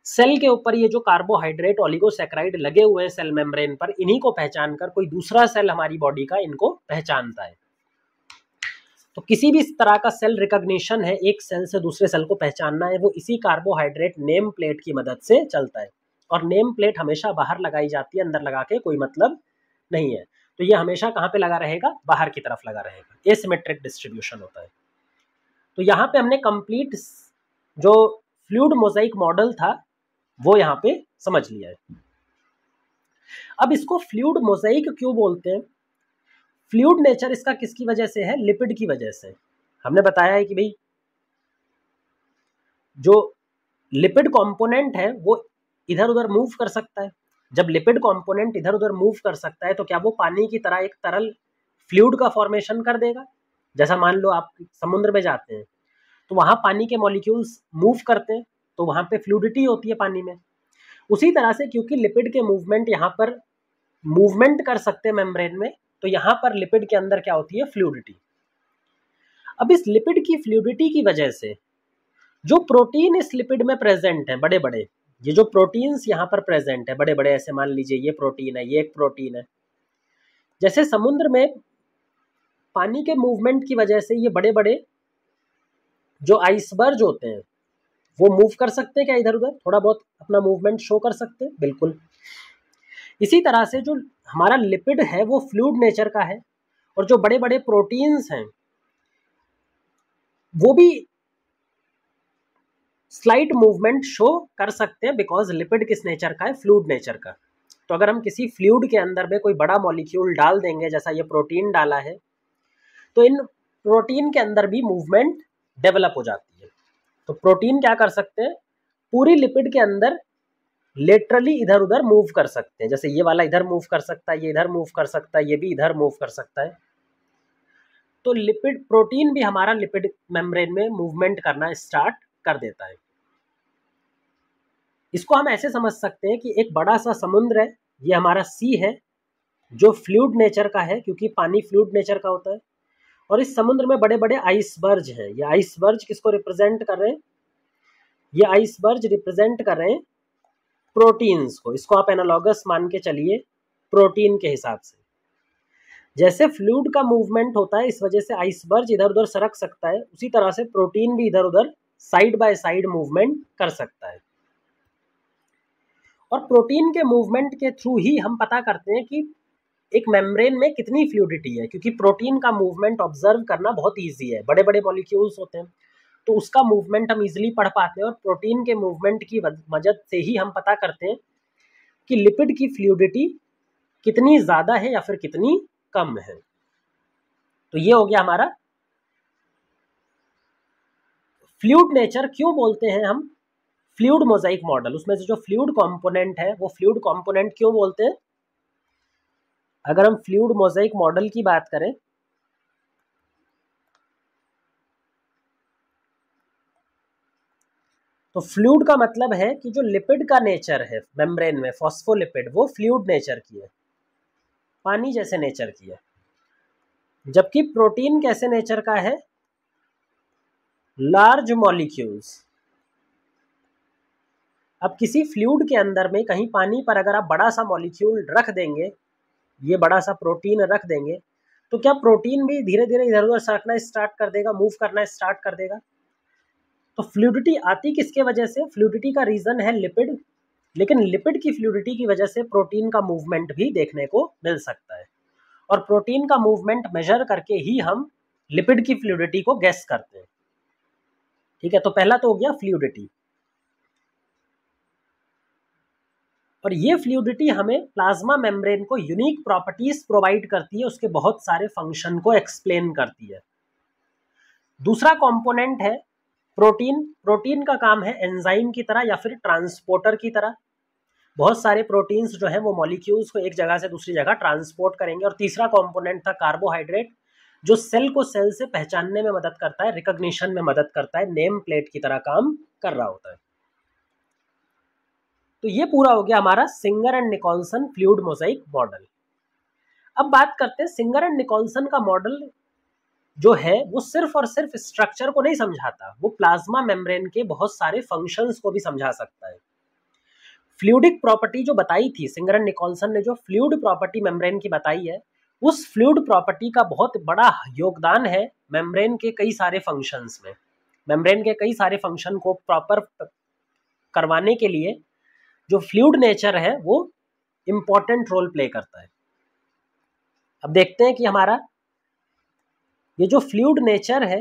[SPEAKER 1] सेल के ऊपर ये जो कार्बोहाइड्रेट ओलिगोसैकेराइड लगे हुए हैं सेल मेम्ब्रेन पर, इन्हीं को पहचान कर कोई दूसरा सेल हमारी बॉडी का इनको पहचानता है। तो किसी भी तरह का सेल रिकॉग्निशन है, एक सेल से दूसरे सेल को पहचानना है, वो इसी कार्बोहाइड्रेट नेम प्लेट की मदद से चलता है। और नेम प्लेट हमेशा बाहर लगाई जाती है, अंदर लगा के कोई मतलब नहीं है। तो ये हमेशा कहाँ पे लगा रहेगा? बाहर की तरफ लगा रहेगा। एसिमेट्रिक डिस्ट्रीब्यूशन होता है। तो यहाँ पे हमने कंप्लीट जो फ्लूइड मोजाइक मॉडल था वो यहाँ पे समझ लिया है। अब इसको फ्लूइड मोजाइक क्यों बोलते हैं? फ्लूइड नेचर इसका किसकी वजह से है? लिपिड की वजह से। हमने बताया है कि भाई जो लिपिड कंपोनेंट है वो इधर उधर मूव कर सकता है। जब लिपिड कंपोनेंट इधर उधर मूव कर सकता है तो क्या वो पानी की तरह एक तरल फ्लूइड का फॉर्मेशन कर देगा? जैसा मान लो आप समुद्र में जाते हैं तो वहां पानी के मॉलिक्यूल्स मूव करते हैं, तो वहां पे फ्लूइडिटी होती है पानी में। उसी तरह से क्योंकि लिपिड के मूवमेंट यहाँ पर मूवमेंट कर सकते हैं मेम्ब्रेन में, तो यहाँ पर लिपिड के अंदर क्या होती है? फ्लूइडिटी। अब इस लिपिड की फ्लूइडिटी की वजह से जो प्रोटीन इस लिपिड में प्रेजेंट है, बड़े बड़े ये जो प्रोटीन्स यहाँ पर प्रेजेंट है बड़े बड़े, ऐसे मान लीजिए ये प्रोटीन है, ये एक प्रोटीन है। जैसे समुद्र में पानी के मूवमेंट की वजह से ये बड़े बड़े जो आइसबर्ग होते हैं वो मूव कर सकते हैं क्या? इधर उधर थोड़ा बहुत अपना मूवमेंट शो कर सकते हैं, बिल्कुल। इसी तरह से जो हमारा लिपिड है वो फ्लूइड नेचर का है, और जो बड़े बड़े प्रोटीन्स हैं वो भी स्लाइट मूवमेंट शो कर सकते हैं, बिकॉज लिपिड किस नेचर का है? फ्लूइड नेचर का। तो अगर हम किसी फ्लूइड के अंदर में कोई बड़ा मॉलिक्यूल डाल देंगे, जैसा ये प्रोटीन डाला है, तो इन प्रोटीन के अंदर भी मूवमेंट डेवलप हो जाती है। तो प्रोटीन क्या कर सकते हैं? पूरी लिपिड के अंदर लेटरली इधर उधर मूव कर सकते हैं। जैसे ये वाला इधर मूव कर सकता है, ये इधर मूव कर सकता है, ये भी इधर मूव कर सकता है। तो लिपिड प्रोटीन भी हमारा लिपिड मेम्ब्रेन में मूवमेंट करना स्टार्ट कर देता है। इसको हम ऐसे समझ सकते हैं कि एक बड़ा सा समुद्र है, ये हमारा सी है जो फ्लूइड नेचर का है, क्योंकि पानी फ्लूइड नेचर का होता है। और इस समुद्र में बड़े बड़े आइसबर्ग हैं। ये आइसबर्ग किसको रिप्रेजेंट कर रहे हैं? ये आइसबर्ग रिप्रेजेंट कर रहे हैं प्रोटीन्स को। इसको आप एनालॉगस मान के चलिए प्रोटीन के हिसाब से। जैसे फ्लूइड का मूवमेंट होता है, इस वजह से आइसबर्ग इधर उधर सरक सकता है, उसी तरह से प्रोटीन भी इधर उधर साइड बाय साइड मूवमेंट कर सकता है। और प्रोटीन के मूवमेंट के थ्रू ही हम पता करते हैं कि एक मेम्ब्रेन में कितनी फ्लूइडिटी है, क्योंकि प्रोटीन का मूवमेंट ऑब्जर्व करना बहुत ईजी है। बड़े बड़े मॉलिक्यूल्स होते हैं तो उसका मूवमेंट हम इजीली पढ़ पाते हैं, और प्रोटीन के मूवमेंट की मदद से ही हम पता करते हैं कि लिपिड की फ्लूइडिटी कितनी ज़्यादा है या फिर कितनी कम है। तो ये हो गया हमारा फ्लूइड नेचर। क्यों बोलते हैं हम फ्लूइड मोजाइक मॉडल, उसमें से जो फ्लूइड कंपोनेंट है वो फ्लूइड कंपोनेंट क्यों बोलते हैं? अगर हम फ्लूइड मोजाइक मॉडल की बात करें तो फ्लूइड का मतलब है कि जो लिपिड का नेचर है मेम्ब्रेन में, फॉस्फोलिपिड, वो फ्लूइड नेचर की है, पानी जैसे नेचर की है। जबकि प्रोटीन कैसे नेचर का है? Large molecules. अब किसी फ्लूइड के अंदर में कहीं पानी पर अगर आप बड़ा सा मॉलिक्यूल रख देंगे, ये बड़ा सा प्रोटीन रख देंगे, तो क्या प्रोटीन भी धीरे धीरे इधर उधर सरकना स्टार्ट कर देगा, मूव करना स्टार्ट कर देगा? तो फ्लूइडिटी आती किसके वजह से? फ्लूइडिटी का रीजन है लिपिड, लेकिन लिपिड की फ्लूइडिटी की वजह से प्रोटीन का मूवमेंट भी देखने को मिल सकता है, और प्रोटीन का मूवमेंट मेजर करके ही हम लिपिड की फ्लूइडिटी को गेस करते हैं। ठीक है, तो पहला तो हो गया फ्लूइडिटी, और ये फ्लूइडिटी हमें प्लाज्मा मेम्ब्रेन को यूनिक प्रॉपर्टीज प्रोवाइड करती है, उसके बहुत सारे फंक्शन को एक्सप्लेन करती है। दूसरा कंपोनेंट है प्रोटीन। प्रोटीन का काम है एंजाइम की तरह या फिर ट्रांसपोर्टर की तरह। बहुत सारे प्रोटीन्स जो है वो मॉलिक्यूल्स को एक जगह से दूसरी जगह ट्रांसपोर्ट करेंगे। और तीसरा कंपोनेंट था कार्बोहाइड्रेट, जो सेल को सेल से पहचानने में मदद करता है, रिकॉग्निशन में मदद करता है, नेम प्लेट की तरह काम कर रहा होता है। तो ये पूरा हो गया हमारा singer and Nicholson fluid mosaic model. अब बात करते हैं सिंगर एंड निकोल्सन का मॉडल जो है वो सिर्फ और सिर्फ स्ट्रक्चर को नहीं समझाता, वो प्लाज्मा मेम्ब्रेन के बहुत सारे फंक्शंस को भी समझा सकता है। फ्लूइडिक प्रॉपर्टी जो बताई थी सिंगर एंड निकोल्सन ने, जो फ्लूइड प्रॉपर्टी मेम्ब्रेन की बताई है, उस फ्लूइड प्रॉपर्टी का बहुत बड़ा योगदान है मेम्ब्रेन के कई सारे फंक्शंस में। मेम्ब्रेन के कई सारे फंक्शन को प्रॉपर करवाने के लिए जो फ्लूइड नेचर है वो इंपॉर्टेंट रोल प्ले करता है। अब देखते हैं कि हमारा ये जो फ्लूइड नेचर है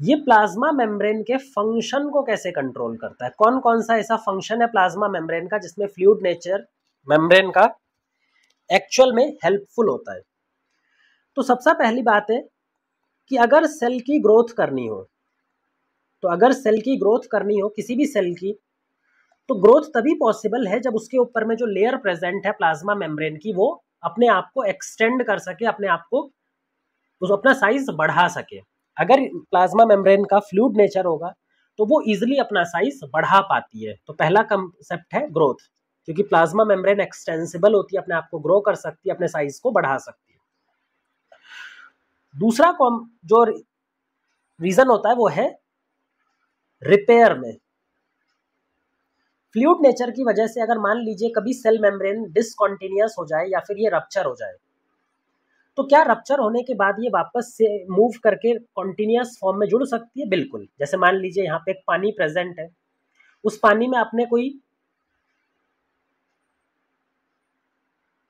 [SPEAKER 1] ये प्लाज्मा मेम्ब्रेन के फंक्शन को कैसे कंट्रोल करता है। कौन कौन सा ऐसा फंक्शन है प्लाज्मा मेम्ब्रेन का जिसमें फ्लूइड नेचर मेम्ब्रेन का एक्चुअल में हेल्पफुल होता है। तो सबसे पहली बात है कि अगर सेल की ग्रोथ करनी हो, तो अगर सेल की ग्रोथ करनी हो किसी भी सेल की, तो ग्रोथ तभी पॉसिबल है जब उसके ऊपर में जो लेयर प्रेजेंट है प्लाज्मा मेम्ब्रेन की, वो अपने आप को एक्सटेंड कर सके, अपने आप को उस अपना साइज बढ़ा सके। अगर प्लाज्मा मेम्ब्रेन का फ्लूइड नेचर होगा तो वो इजिली अपना साइज बढ़ा पाती है। तो पहला कंसेप्ट है ग्रोथ, क्योंकि प्लाज्मा मेम्ब्रेन एक्सटेंसिबल होती है, अपने आप को ग्रो कर सकती है, अपने साइज को बढ़ा सकती है। दूसरा जो रीजन होता है वो है रिपेयर में। फ्लूइड नेचर की वजह से अगर मान लीजिए कभी सेल मेम्ब्रेन डिसकंटिन्यूअस हो जाए या फिर ये रप्चर हो जाए, तो क्या रप्चर होने के बाद ये वापस से मूव करके कॉन्टिन्यूअस फॉर्म में जुड़ सकती है? बिल्कुल। जैसे मान लीजिए यहाँ पे एक पानी प्रेजेंट है, उस पानी में आपने कोई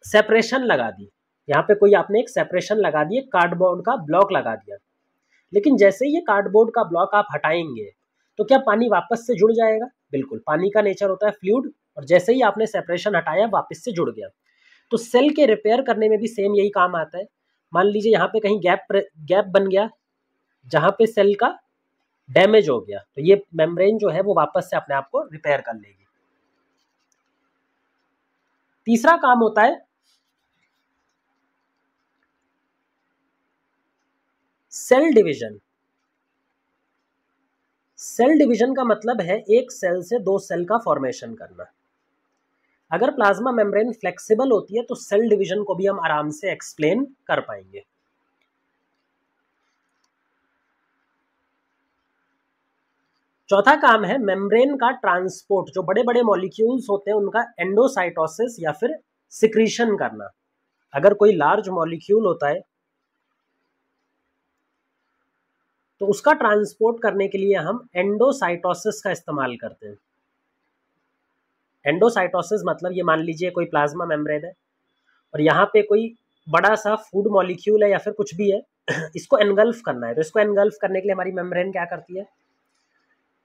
[SPEAKER 1] सेपरेशन लगा दी, यहाँ पे कोई आपने एक सेपरेशन लगा दी, कार्डबोर्ड का ब्लॉक लगा दिया, लेकिन जैसे ही ये कार्डबोर्ड का ब्लॉक आप हटाएंगे तो क्या पानी वापस से जुड़ जाएगा? बिल्कुल। पानी का नेचर होता है फ्लूइड, और जैसे ही आपने सेपरेशन हटाया वापस से जुड़ गया। तो सेल के रिपेयर करने में भी सेम यही काम आता है। मान लीजिए यहाँ पे कहीं गैप बन गया जहाँ पे सेल का डैमेज हो गया, तो ये मेम्ब्रेन जो है वो वापस से अपने आप को रिपेयर कर लेगी। तीसरा काम होता है सेल डिवीजन। सेल डिवीजन का मतलब है एक सेल से दो सेल का फॉर्मेशन करना। अगर प्लाज्मा मेम्ब्रेन फ्लेक्सिबल होती है तो सेल डिवीजन को भी हम आराम से एक्सप्लेन कर पाएंगे। चौथा काम है मेम्ब्रेन का ट्रांसपोर्ट। जो बड़े बड़े मॉलिक्यूल्स होते हैं उनका एंडोसाइटोसिस या फिर सिक्रीशन करना। अगर कोई लार्ज मॉलिक्यूल होता है तो उसका ट्रांसपोर्ट करने के लिए हम एंडोसाइटोसिस का इस्तेमाल करते हैं। एंडोसाइटोसिस मतलब ये मान लीजिए कोई प्लाज्मा मेम्ब्रेन है और यहाँ पे कोई बड़ा सा फूड मॉलिक्यूल है या फिर कुछ भी है, इसको एनगल्फ करना है। तो इसको एनगल्फ करने के लिए हमारी मेम्ब्रेन क्या करती है,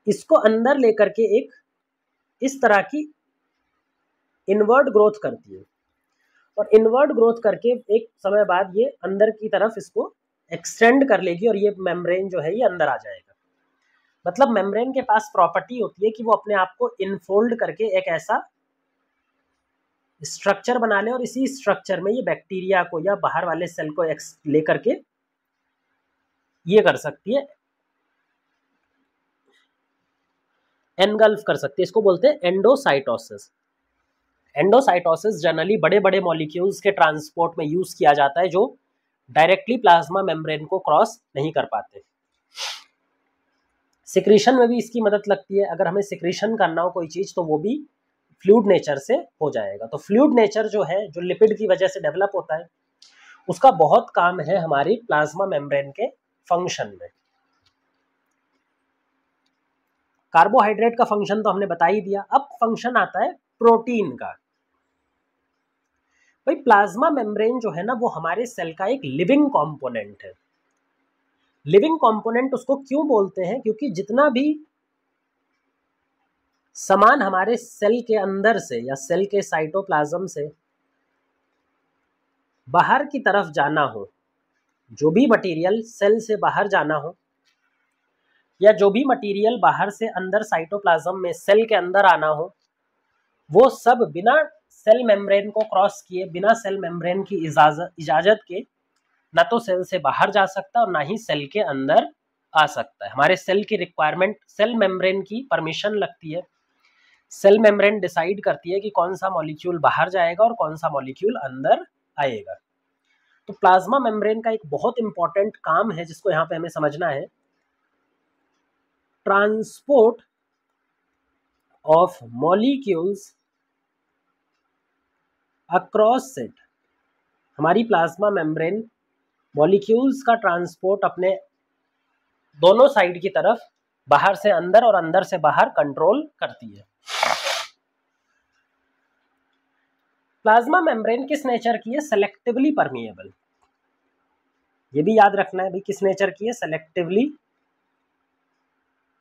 [SPEAKER 1] इसको अंदर लेकर के एक इस तरह की इनवर्ड ग्रोथ करती है, और इनवर्ड ग्रोथ करके एक समय बाद ये अंदर की तरफ इसको एक्सटेंड कर लेगी और ये मेम्ब्रेन जो है ये अंदर आ जाएगा। मतलब मेम्ब्रेन के पास प्रॉपर्टी होती है कि वो अपने आप को इनफोल्ड करके एक ऐसा स्ट्रक्चर बना ले और इसी स्ट्रक्चर में ये बैक्टीरिया को या बाहर वाले सेल को लेकर के ये कर सकती है, एनगल्फ कर सकती है। इसको बोलते हैं एंडोसाइटोसिस। एंडोसाइटोसिस जनरली बड़े बड़े मॉलिक्यूल्स के ट्रांसपोर्ट में यूज किया जाता है जो डायरेक्टली प्लाज्मा मेम्ब्रेन को क्रॉस नहीं कर पाते। सिक्रीशन में भी इसकी मदद लगती है। अगर हमें सिक्रीशन करना हो कोई चीज तो वो भी फ्लूइड नेचर से हो जाएगा। तो फ्लूइड नेचर जो है, जो लिपिड की वजह से डेवलप होता है, उसका बहुत काम है हमारी प्लाज्मा मेम्ब्रेन के फंक्शन में। कार्बोहाइड्रेट का फंक्शन तो हमने बता ही दिया। अब फंक्शन आता है प्रोटीन का। भाई प्लाज्मा मेम्ब्रेन जो है ना, वो हमारे सेल का एक लिविंग कंपोनेंट है। लिविंग कंपोनेंट उसको क्यों बोलते हैं? क्योंकि जितना भी सामान हमारे सेल के अंदर से या सेल के साइटोप्लाज्म से बाहर की तरफ जाना हो, जो भी मटेरियल सेल से बाहर जाना हो या जो भी मटेरियल बाहर से अंदर साइटोप्लाज्म में सेल के अंदर आना हो, वो सब बिना सेल मेम्ब्रेन को क्रॉस किए, बिना सेल मेम्ब्रेन की इजाजत के ना तो सेल से बाहर जा सकता और ना ही सेल के अंदर आ सकता है। हमारे सेल की रिक्वायरमेंट, सेल मेम्ब्रेन की परमिशन लगती है। सेल मेम्ब्रेन डिसाइड करती है कि कौन सा मॉलिक्यूल बाहर जाएगा और कौन सा मॉलिक्यूल अंदर आएगा। तो प्लाज्मा मेम्ब्रेन का एक बहुत इंपॉर्टेंट काम है जिसको यहाँ पे हमें समझना है, transport of molecules across set. हमारी प्लाज्मा मेम्ब्रेन मॉलिक्यूल्स का ट्रांसपोर्ट अपने दोनों साइड की तरफ, बाहर से अंदर और अंदर से बाहर कंट्रोल करती है। प्लाज्मा मेम्ब्रेन किस नेचर की है? Selectively permeable. ये भी याद रखना है भाई, किस नेचर की है? Selectively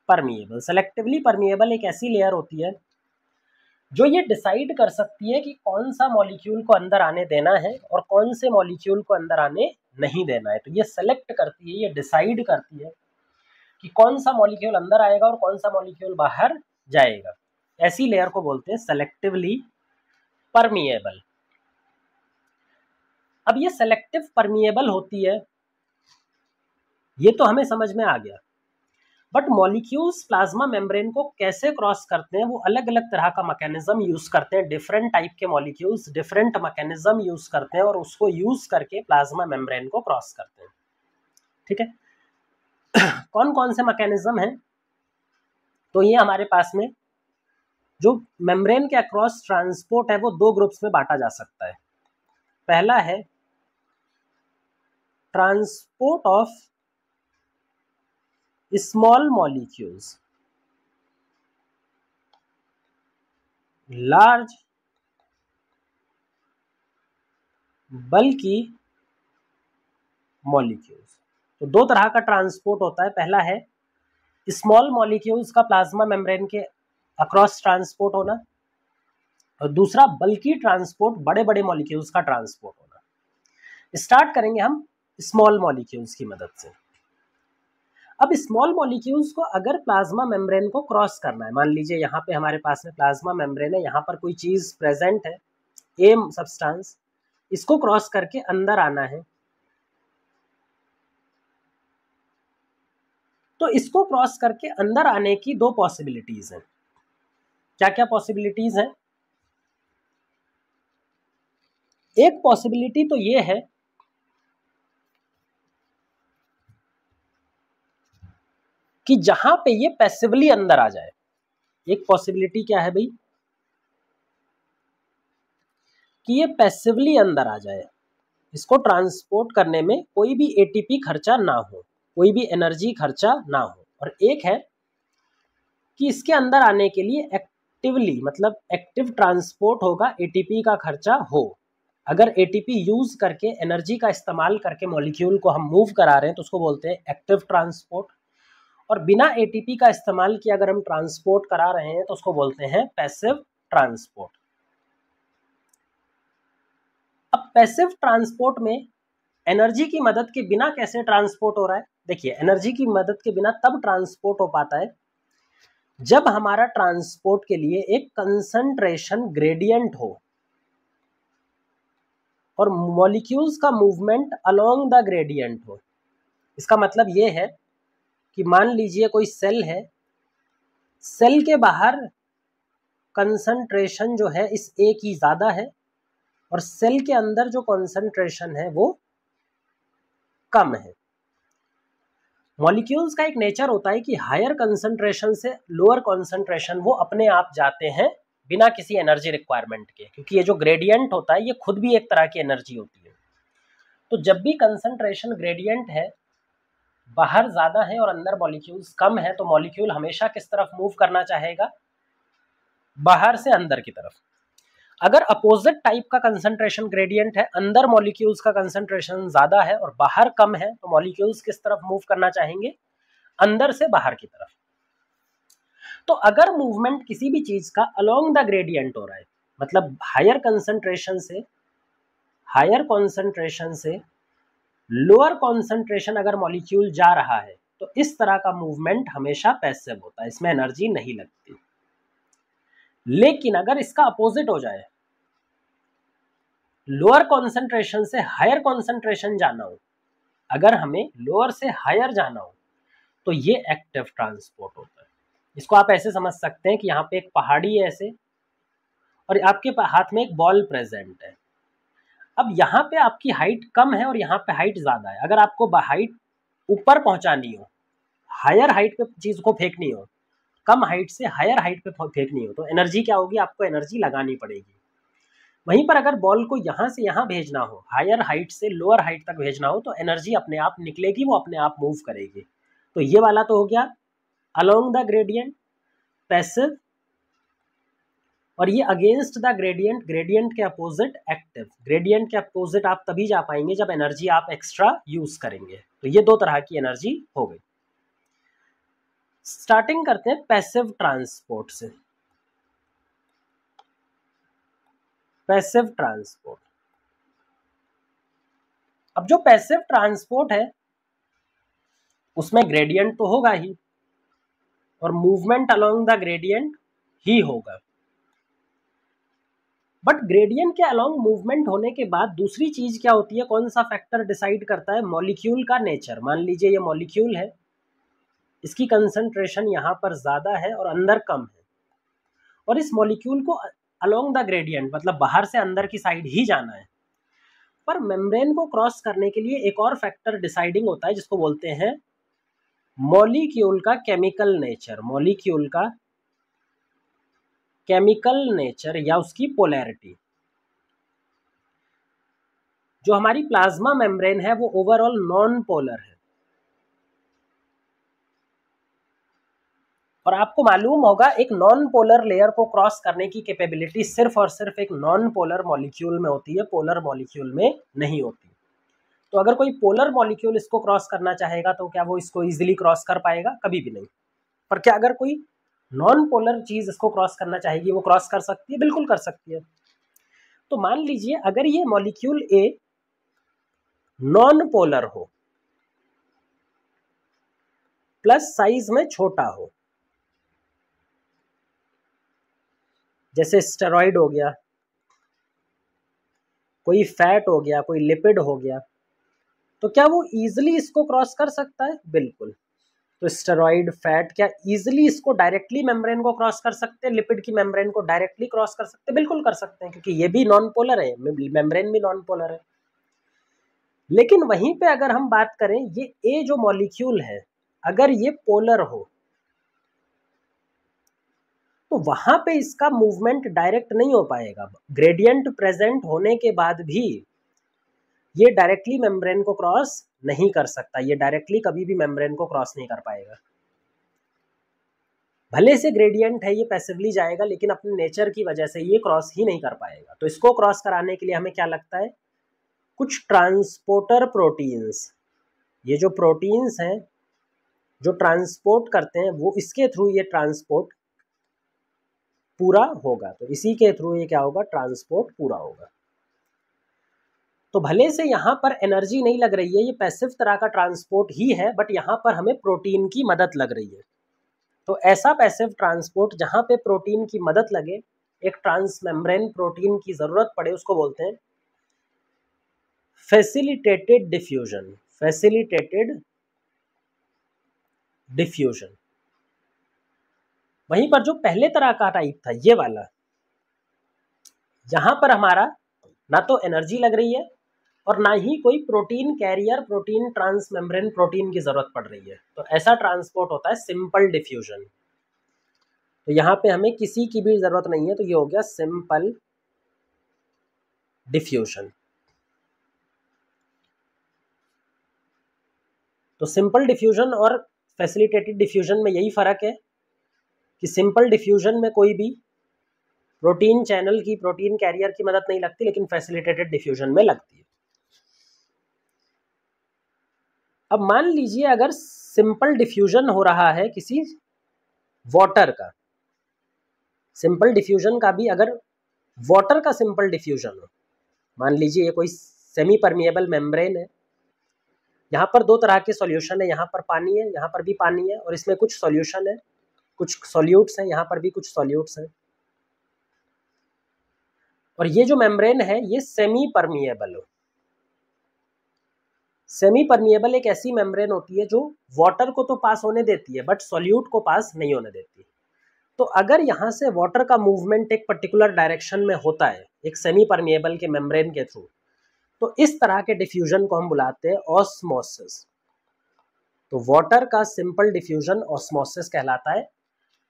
[SPEAKER 1] permeable. सेलेक्टिवली परमिएबल एक ऐसी लेयर होती है जो ये डिसाइड कर सकती है कि कौन सा मॉलिक्यूल को अंदर आने देना है और कौन से मॉलिक्यूल को अंदर आने नहीं देना है। तो ये सेलेक्ट करती है, ये डिसाइड करती है कि कौन सा मॉलिक्यूल अंदर आएगा और कौन सा मॉलिक्यूल बाहर जाएगा। ऐसी लेयर को बोलते हैं सेलेक्टिवली परमिएबल। अब ये सेलेक्टिव परमिएबल होती है, ये तो हमें समझ में आ गया। बट मॉलिक्यूल्स प्लाज्मा मेम्ब्रेन को कैसे क्रॉस करते हैं, वो अलग अलग तरह का मैकेनिज्म यूज करते हैं। डिफरेंट टाइप के मॉलिक्यूल्स डिफरेंट मैकेनिज्म यूज करते हैं और उसको यूज करके प्लाज्मा मेम्ब्रेन को क्रॉस करते हैं। ठीक है। कौन कौन से मैकेनिज्म हैं? तो ये हमारे पास में जो मेम्ब्रेन के अक्रॉस ट्रांसपोर्ट है वो दो ग्रुप्स में बांटा जा सकता है। पहला है transport of small molecules large बल्कि मॉलिक्यूल्स। तो दो तरह का ट्रांसपोर्ट होता है। पहला है स्मॉल मॉलिक्यूल्स का प्लाज्मा मेम्ब्रेन के अक्रॉस ट्रांसपोर्ट होना और दूसरा बल्कि ट्रांसपोर्ट, बड़े बड़े मॉलिक्यूल्स का ट्रांसपोर्ट होना। स्टार्ट करेंगे हम स्मॉल मॉलिक्यूल्स की मदद से। अब स्मॉल मॉलिक्यूल्स को अगर प्लाज्मा मेम्ब्रेन को क्रॉस करना है, मान लीजिए यहाँ पे हमारे पास में प्लाज्मा मेम्ब्रेन है, यहाँ पर कोई चीज प्रेजेंट है, ए सब्सटेंस, इसको क्रॉस करके अंदर आना है, तो इसको क्रॉस करके अंदर आने की दो पॉसिबिलिटीज हैं। क्या क्या पॉसिबिलिटीज हैं? एक पॉसिबिलिटी तो ये है कि जहां पे ये पैसिवली अंदर आ जाए। एक पॉसिबिलिटी क्या है भाई? कि ये पैसिवली अंदर आ जाए, इसको ट्रांसपोर्ट करने में कोई भी एटीपी खर्चा ना हो, कोई भी एनर्जी खर्चा ना हो। और एक है कि इसके अंदर आने के लिए एक्टिवली, मतलब एक्टिव ट्रांसपोर्ट होगा, एटीपी का खर्चा हो। अगर एटीपी यूज करके, एनर्जी का इस्तेमाल करके मॉलिक्यूल को हम मूव करा रहे हैं तो उसको बोलते हैं एक्टिव ट्रांसपोर्ट। और बिना एटीपी का इस्तेमाल किए अगर हम ट्रांसपोर्ट करा रहे हैं तो उसको बोलते हैं पैसिव ट्रांसपोर्ट। अब पैसिव ट्रांसपोर्ट में एनर्जी की मदद के बिना कैसे ट्रांसपोर्ट हो रहा है? देखिए, एनर्जी की मदद के बिना तब ट्रांसपोर्ट हो पाता है जब हमारा ट्रांसपोर्ट के लिए एक कंसंट्रेशन ग्रेडियंट हो और मॉलिक्यूल्स का मूवमेंट अलोंग द ग्रेडियंट हो। इसका मतलब ये है कि मान लीजिए कोई सेल है, सेल के बाहर कंसंट्रेशन जो है इस ए की ज़्यादा है और सेल के अंदर जो कंसंट्रेशन है वो कम है। मॉलिक्यूल्स का एक नेचर होता है कि हायर कंसंट्रेशन से लोअर कंसंट्रेशन वो अपने आप जाते हैं बिना किसी एनर्जी रिक्वायरमेंट के, क्योंकि ये जो ग्रेडियंट होता है ये खुद भी एक तरह की एनर्जी होती है। तो जब भी कंसंट्रेशन ग्रेडियंट है, बाहर ज़्यादा है और अंदर मॉलिक्यूल्स कम है, तो मॉलिक्यूल हमेशा किस तरफ मूव करना चाहेगा? बाहर से अंदर की तरफ। अगर अपोजिट टाइप का कंसंट्रेशन ग्रेडियंट है, अंदर मॉलिक्यूल्स का कंसंट्रेशन ज़्यादा है और बाहर कम है, तो मॉलिक्यूल्स किस तरफ मूव करना चाहेंगे? अंदर से बाहर की तरफ। तो अगर मूवमेंट किसी भी चीज़ का अलोंग द ग्रेडियंट हो रहा है, मतलब हायर कंसंट्रेशन से लोअर कंसंट्रेशन अगर मॉलिक्यूल जा रहा है, तो इस तरह का मूवमेंट हमेशा पैसिव होता है, इसमें एनर्जी नहीं लगती। लेकिन अगर इसका अपोजिट हो जाए, लोअर कंसंट्रेशन से हायर कंसंट्रेशन जाना हो, अगर हमें लोअर से हायर जाना हो, तो ये एक्टिव ट्रांसपोर्ट होता है। इसको आप ऐसे समझ सकते हैं कि यहाँ पे एक पहाड़ी है ऐसे, और आपके हाथ में एक बॉल प्रेजेंट है। अब यहाँ पे आपकी हाइट कम है और यहाँ पे हाइट ज़्यादा है। अगर आपको हाइट ऊपर पहुँचानी हो, हायर हाइट पे चीज़ को फेंकनी हो, कम हाइट से हायर हाइट पे फेंकनी हो, तो एनर्जी क्या होगी? आपको एनर्जी लगानी पड़ेगी। वहीं पर अगर बॉल को यहाँ से यहाँ भेजना हो, हायर हाइट से लोअर हाइट तक भेजना हो, तो एनर्जी अपने आप निकलेगी, वो अपने आप मूव करेगी। तो ये वाला तो हो गया अलोंग द ग्रेडियंट, पैसिव, और ये अगेंस्ट द ग्रेडियंट, ग्रेडियंट के अपोजिट एक्टिव। ग्रेडियंट के अपोजिट आप तभी जा पाएंगे जब एनर्जी आप एक्स्ट्रा यूज करेंगे। तो ये दो तरह की एनर्जी हो गई। स्टार्टिंग करते हैं पैसिव ट्रांसपोर्ट से। पैसिव ट्रांसपोर्ट, अब जो पैसिव ट्रांसपोर्ट है उसमें ग्रेडियंट तो होगा ही और मूवमेंट अलोंग द ग्रेडियंट ही होगा। बट ग्रेडियंट के अलोंग मूवमेंट होने के बाद दूसरी चीज क्या होती है? कौन सा फैक्टर डिसाइड करता है? मॉलिक्यूल का नेचर। मान लीजिए ये मॉलिक्यूल है, इसकी कंसंट्रेशन यहाँ पर ज्यादा है और अंदर कम है, और इस मॉलिक्यूल को अलोंग द ग्रेडियंट मतलब बाहर से अंदर की साइड ही जाना है, पर मेम्ब्रेन को क्रॉस करने के लिए एक और फैक्टर डिसाइडिंग होता है जिसको बोलते हैं मॉलिक्यूल का केमिकल नेचर। मॉलिक्यूल का केमिकल नेचर या उसकी पोलैरिटी। जो हमारी प्लाज्मा मेम्ब्रेन है वो ओवरऑल नॉन पोलर है, और आपको मालूम होगा एक नॉन पोलर लेयर को क्रॉस करने की कैपेबिलिटी सिर्फ और सिर्फ एक नॉन पोलर मॉलिक्यूल में होती है, पोलर मॉलिक्यूल में नहीं होती। तो अगर कोई पोलर मॉलिक्यूल इसको क्रॉस करना चाहेगा तो क्या वो इसको इजीली क्रॉस कर पाएगा? कभी भी नहीं। पर क्या अगर कोई नॉन पोलर चीज इसको क्रॉस करना चाहेगी, वो क्रॉस कर सकती है? बिल्कुल कर सकती है। तो मान लीजिए अगर ये मॉलिक्यूल ए नॉन पोलर हो, प्लस साइज में छोटा हो, जैसे स्टेरॉइड हो गया, कोई फैट हो गया, कोई लिपिड हो गया, तो क्या वो इजीली इसको क्रॉस कर सकता है? बिल्कुल। तो स्टेरॉइड, फैट क्या इजीली इसको डायरेक्टली मेम्ब्रेन को क्रॉस कर सकते हैं? लिपिड की मेम्ब्रेन को डायरेक्टली क्रॉस कर सकते हैं? बिल्कुल कर सकते हैं, क्योंकि ये भी नॉन पोलर है, मेम्ब्रेन भी नॉन पोलर है। लेकिन वहीं पे अगर हम बात करें, ये ए जो मॉलिक्यूल है अगर ये पोलर हो, तो वहां पे इसका मूवमेंट डायरेक्ट नहीं हो पाएगा। ग्रेडियंट प्रेजेंट होने के बाद भी ये डायरेक्टली मेम्ब्रेन को क्रॉस नहीं कर सकता, ये डायरेक्टली कभी भी मेम्ब्रेन को क्रॉस नहीं कर पाएगा। भले से ग्रेडियंट है, ये पैसिवली जाएगा, लेकिन अपने नेचर की वजह से ये क्रॉस ही नहीं कर पाएगा। तो इसको क्रॉस कराने के लिए हमें क्या लगता है? कुछ ट्रांसपोर्टर प्रोटीन्स। ये जो प्रोटीन्स हैं जो ट्रांसपोर्ट करते हैं, वो इसके थ्रू ये ट्रांसपोर्ट पूरा होगा। तो इसी के थ्रू ये क्या होगा? ट्रांसपोर्ट पूरा होगा। तो भले से यहाँ पर एनर्जी नहीं लग रही है, ये पैसिव तरह का ट्रांसपोर्ट ही है, बट यहाँ पर हमें प्रोटीन की मदद लग रही है। तो ऐसा पैसिव ट्रांसपोर्ट जहाँ पे प्रोटीन की मदद लगे, एक ट्रांसमेम्ब्रेन प्रोटीन की जरूरत पड़े, उसको बोलते हैं फैसिलिटेटेड डिफ्यूजन। Facilitated diffusion. वहीं पर जो पहले तरह का टाइप था, ये वाला, यहां पर हमारा ना तो एनर्जी लग रही है और ना ही कोई protein carrier, protein transmembrane protein की जरूरत पड़ रही है, तो ऐसा ट्रांसपोर्ट होता है सिंपल डिफ्यूजन। तो यहाँ पे हमें किसी की भी जरूरत नहीं है, तो ये हो गया सिंपल डिफ्यूजन। तो सिंपल डिफ्यूजन और फैसिलिटेटेड डिफ्यूजन में यही फर्क है कि सिंपल डिफ्यूजन में कोई भी प्रोटीन चैनल की, प्रोटीन कैरियर की मदद नहीं लगती, लेकिन फैसिलिटेटेड डिफ्यूजन में लगती है। अब मान लीजिए अगर सिंपल डिफ्यूजन हो रहा है किसी वाटर का, सिंपल डिफ्यूजन का भी अगर वाटर का सिंपल डिफ्यूजन हो, मान लीजिए ये कोई सेमी परमिएबल मेम्ब्रेन है, यहाँ पर दो तरह के सॉल्यूशन है, यहाँ पर पानी है, यहाँ पर भी पानी है, और इसमें कुछ सॉल्यूशन है, कुछ सॉल्यूट्स हैं, यहाँ पर भी कुछ सॉल्यूट्स हैं, और ये जो मेम्ब्रेन है ये सेमी परमिएबल हो। सेमी परमिएबल एक ऐसी मेम्ब्रेन होती है जो वाटर को तो पास होने देती है बट सॉल्यूट को पास नहीं होने देती। तो अगर यहाँ से वाटर का मूवमेंट एक पर्टिकुलर डायरेक्शन में होता है एक सेमी परमिएबल के मेम्ब्रेन के थ्रू, तो इस तरह के डिफ्यूजन को हम बुलाते हैं ऑस्मोसिस। तो वाटर का सिंपल डिफ्यूजन ऑस्मोसिस कहलाता है,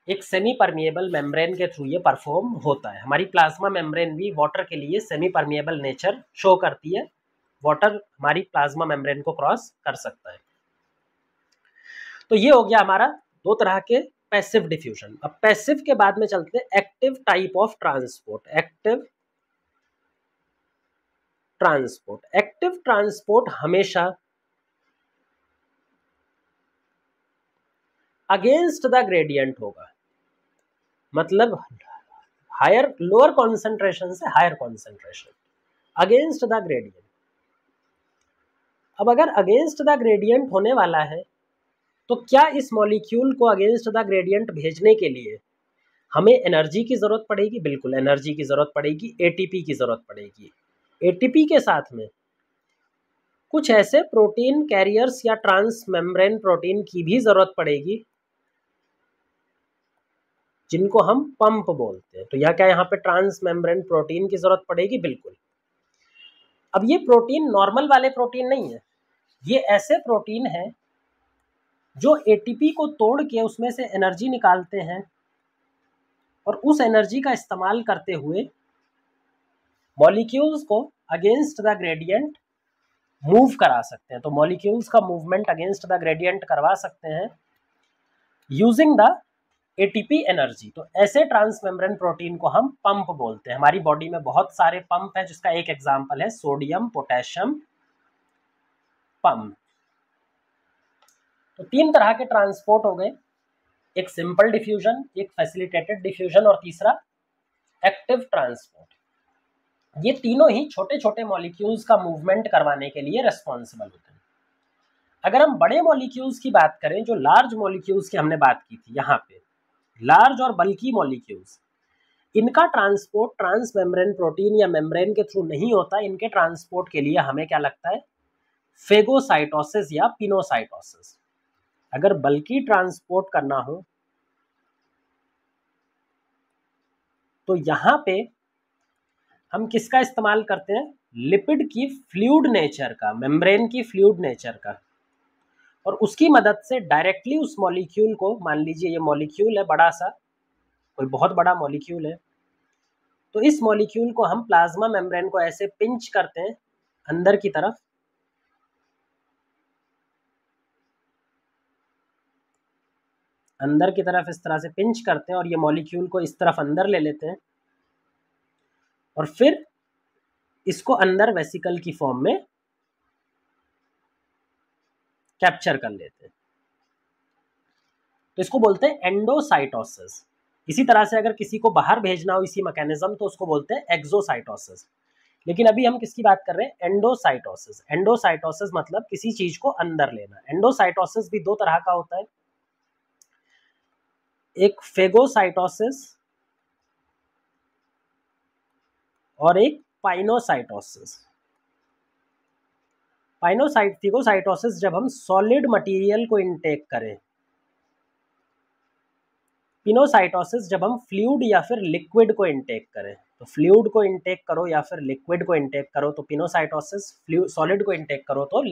[SPEAKER 1] एक सेमी परमिएबल मेम्ब्रेन के थ्रू ये परफॉर्म होता है। हमारी प्लाज्मा मेम्ब्रेन भी वाटर के लिए सेमी परमिएबल नेचर शो करती है, वाटर हमारी प्लाज्मा मेम्ब्रेन को क्रॉस कर सकता है। तो ये हो गया हमारा दो तरह के पैसिव डिफ्यूजन। अब पैसिव के बाद में चलते हैं active type of transport. Active transport, active transport हमेशा अगेंस्ट द ग्रेडियंट होगा, मतलब हायर, लोअर कॉन्सेंट्रेशन से higher concentration, against the gradient. अब अगर अगेंस्ट द ग्रेडियंट होने वाला है तो क्या इस मॉलिक्यूल को अगेंस्ट द ग्रेडियंट भेजने के लिए हमें एनर्जी की जरूरत पड़ेगी? बिल्कुल एनर्जी की जरूरत पड़ेगी, एटीपी की जरूरत पड़ेगी। एटीपी के साथ में कुछ ऐसे प्रोटीन कैरियर्स या ट्रांस मेम्ब्रेन प्रोटीन की भी जरूरत पड़ेगी जिनको हम पंप बोलते हैं। तो यह क्या, यहाँ पे ट्रांस मेम्ब्रेन प्रोटीन की जरूरत पड़ेगी, बिल्कुल। अब ये प्रोटीन नॉर्मल वाले प्रोटीन नहीं है, ये ऐसे प्रोटीन है जो एटीपी को तोड़ के उसमें से एनर्जी निकालते हैं और उस एनर्जी का इस्तेमाल करते हुए मॉलिक्यूल्स को अगेंस्ट द ग्रेडियंट मूव करा सकते हैं। तो मॉलिक्यूल्स का मूवमेंट अगेंस्ट द ग्रेडियंट करवा सकते हैं यूजिंग द एटीपी एनर्जी। तो ऐसे ट्रांसमेम्ब्रेन प्रोटीन को हम पंप बोलते हैं। हमारी बॉडी में बहुत सारे पंप है, जिसका एक एग्जांपल है सोडियम पोटेशियम पंप। तो तीन तरह के ट्रांसपोर्ट हो गए, एक सिंपल डिफ्यूजन, एक फैसिलिटेटेड डिफ्यूजन और तीसरा एक्टिव ट्रांसपोर्ट। ये तीनों ही छोटे छोटे मॉलिक्यूल्स का मूवमेंट करवाने के लिए रेस्पॉन्सिबल होते हैं। अगर हम बड़े मॉलिक्यूल्स की बात करें, जो लार्ज मॉलिक्यूल्स की हमने बात की थी, यहाँ पे लार्ज और बल्की मॉलिक्यूल्स, इनका ट्रांसपोर्ट ट्रांसमेम्ब्रेन प्रोटीन या मेम्ब्रेन के थ्रू नहीं होता। इनके ट्रांसपोर्ट के लिए हमें क्या लगता है, फेगोसाइटोसिस या पिनोसाइटोसिस। अगर बल्की ट्रांसपोर्ट करना हो तो यहाँ पे हम किसका इस्तेमाल करते हैं, लिपिड की फ्लूइड नेचर का, मेम्ब्रेन की फ्लूइड नेचर का, और उसकी मदद से डायरेक्टली उस मॉलिक्यूल को, मान लीजिए ये मॉलिक्यूल है बड़ा सा, कोई बहुत बड़ा मॉलिक्यूल है, तो इस मॉलिक्यूल को हम प्लाज्मा मेम्ब्रेन को ऐसे पिंच करते हैं अंदर की तरफ, अंदर की तरफ इस तरह से पिंच करते हैं और ये मॉलिक्यूल को इस तरफ अंदर ले लेते हैं और फिर इसको अंदर वेसिकल की फॉर्म में कैप्चर कर लेते हैं। तो इसको बोलते हैं एंडोसाइटोसिस। इसी तरह से अगर किसी को बाहर भेजना हो इसी मैकेनिज्म, तो उसको बोलते हैं एक्सोसाइटोसिस। लेकिन अभी हम किसकी बात कर रहे हैं, एंडोसाइटोसिस। एंडोसाइटोसिस मतलब किसी चीज को अंदर लेना। एंडोसाइटोसिस भी दो तरह का होता है, एक फेगोसाइटोसिस और एक पाइनोसाइटोसिस। फेगोसाइटोसिस जब हम सॉलिड मटेरियल को इनटेक करें, पिनोसाइटोसिस जब हम फ्लूइड या फिर लिक्विड को इनटेक करें। तो फ्लूइड को इनटेक करो या फिर लिक्विड को इनटेक करो तो पिनोसाइटोसिस, सॉलिड को इनटेक करो तो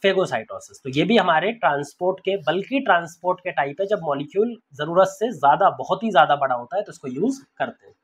[SPEAKER 1] फेगोसाइटोसिस। तो ये भी हमारे ट्रांसपोर्ट के, बल्कि ट्रांसपोर्ट के टाइप है, जब मॉलिक्यूल जरूरत से ज्यादा, बहुत ही ज्यादा बड़ा होता है तो इसको यूज करते हैं।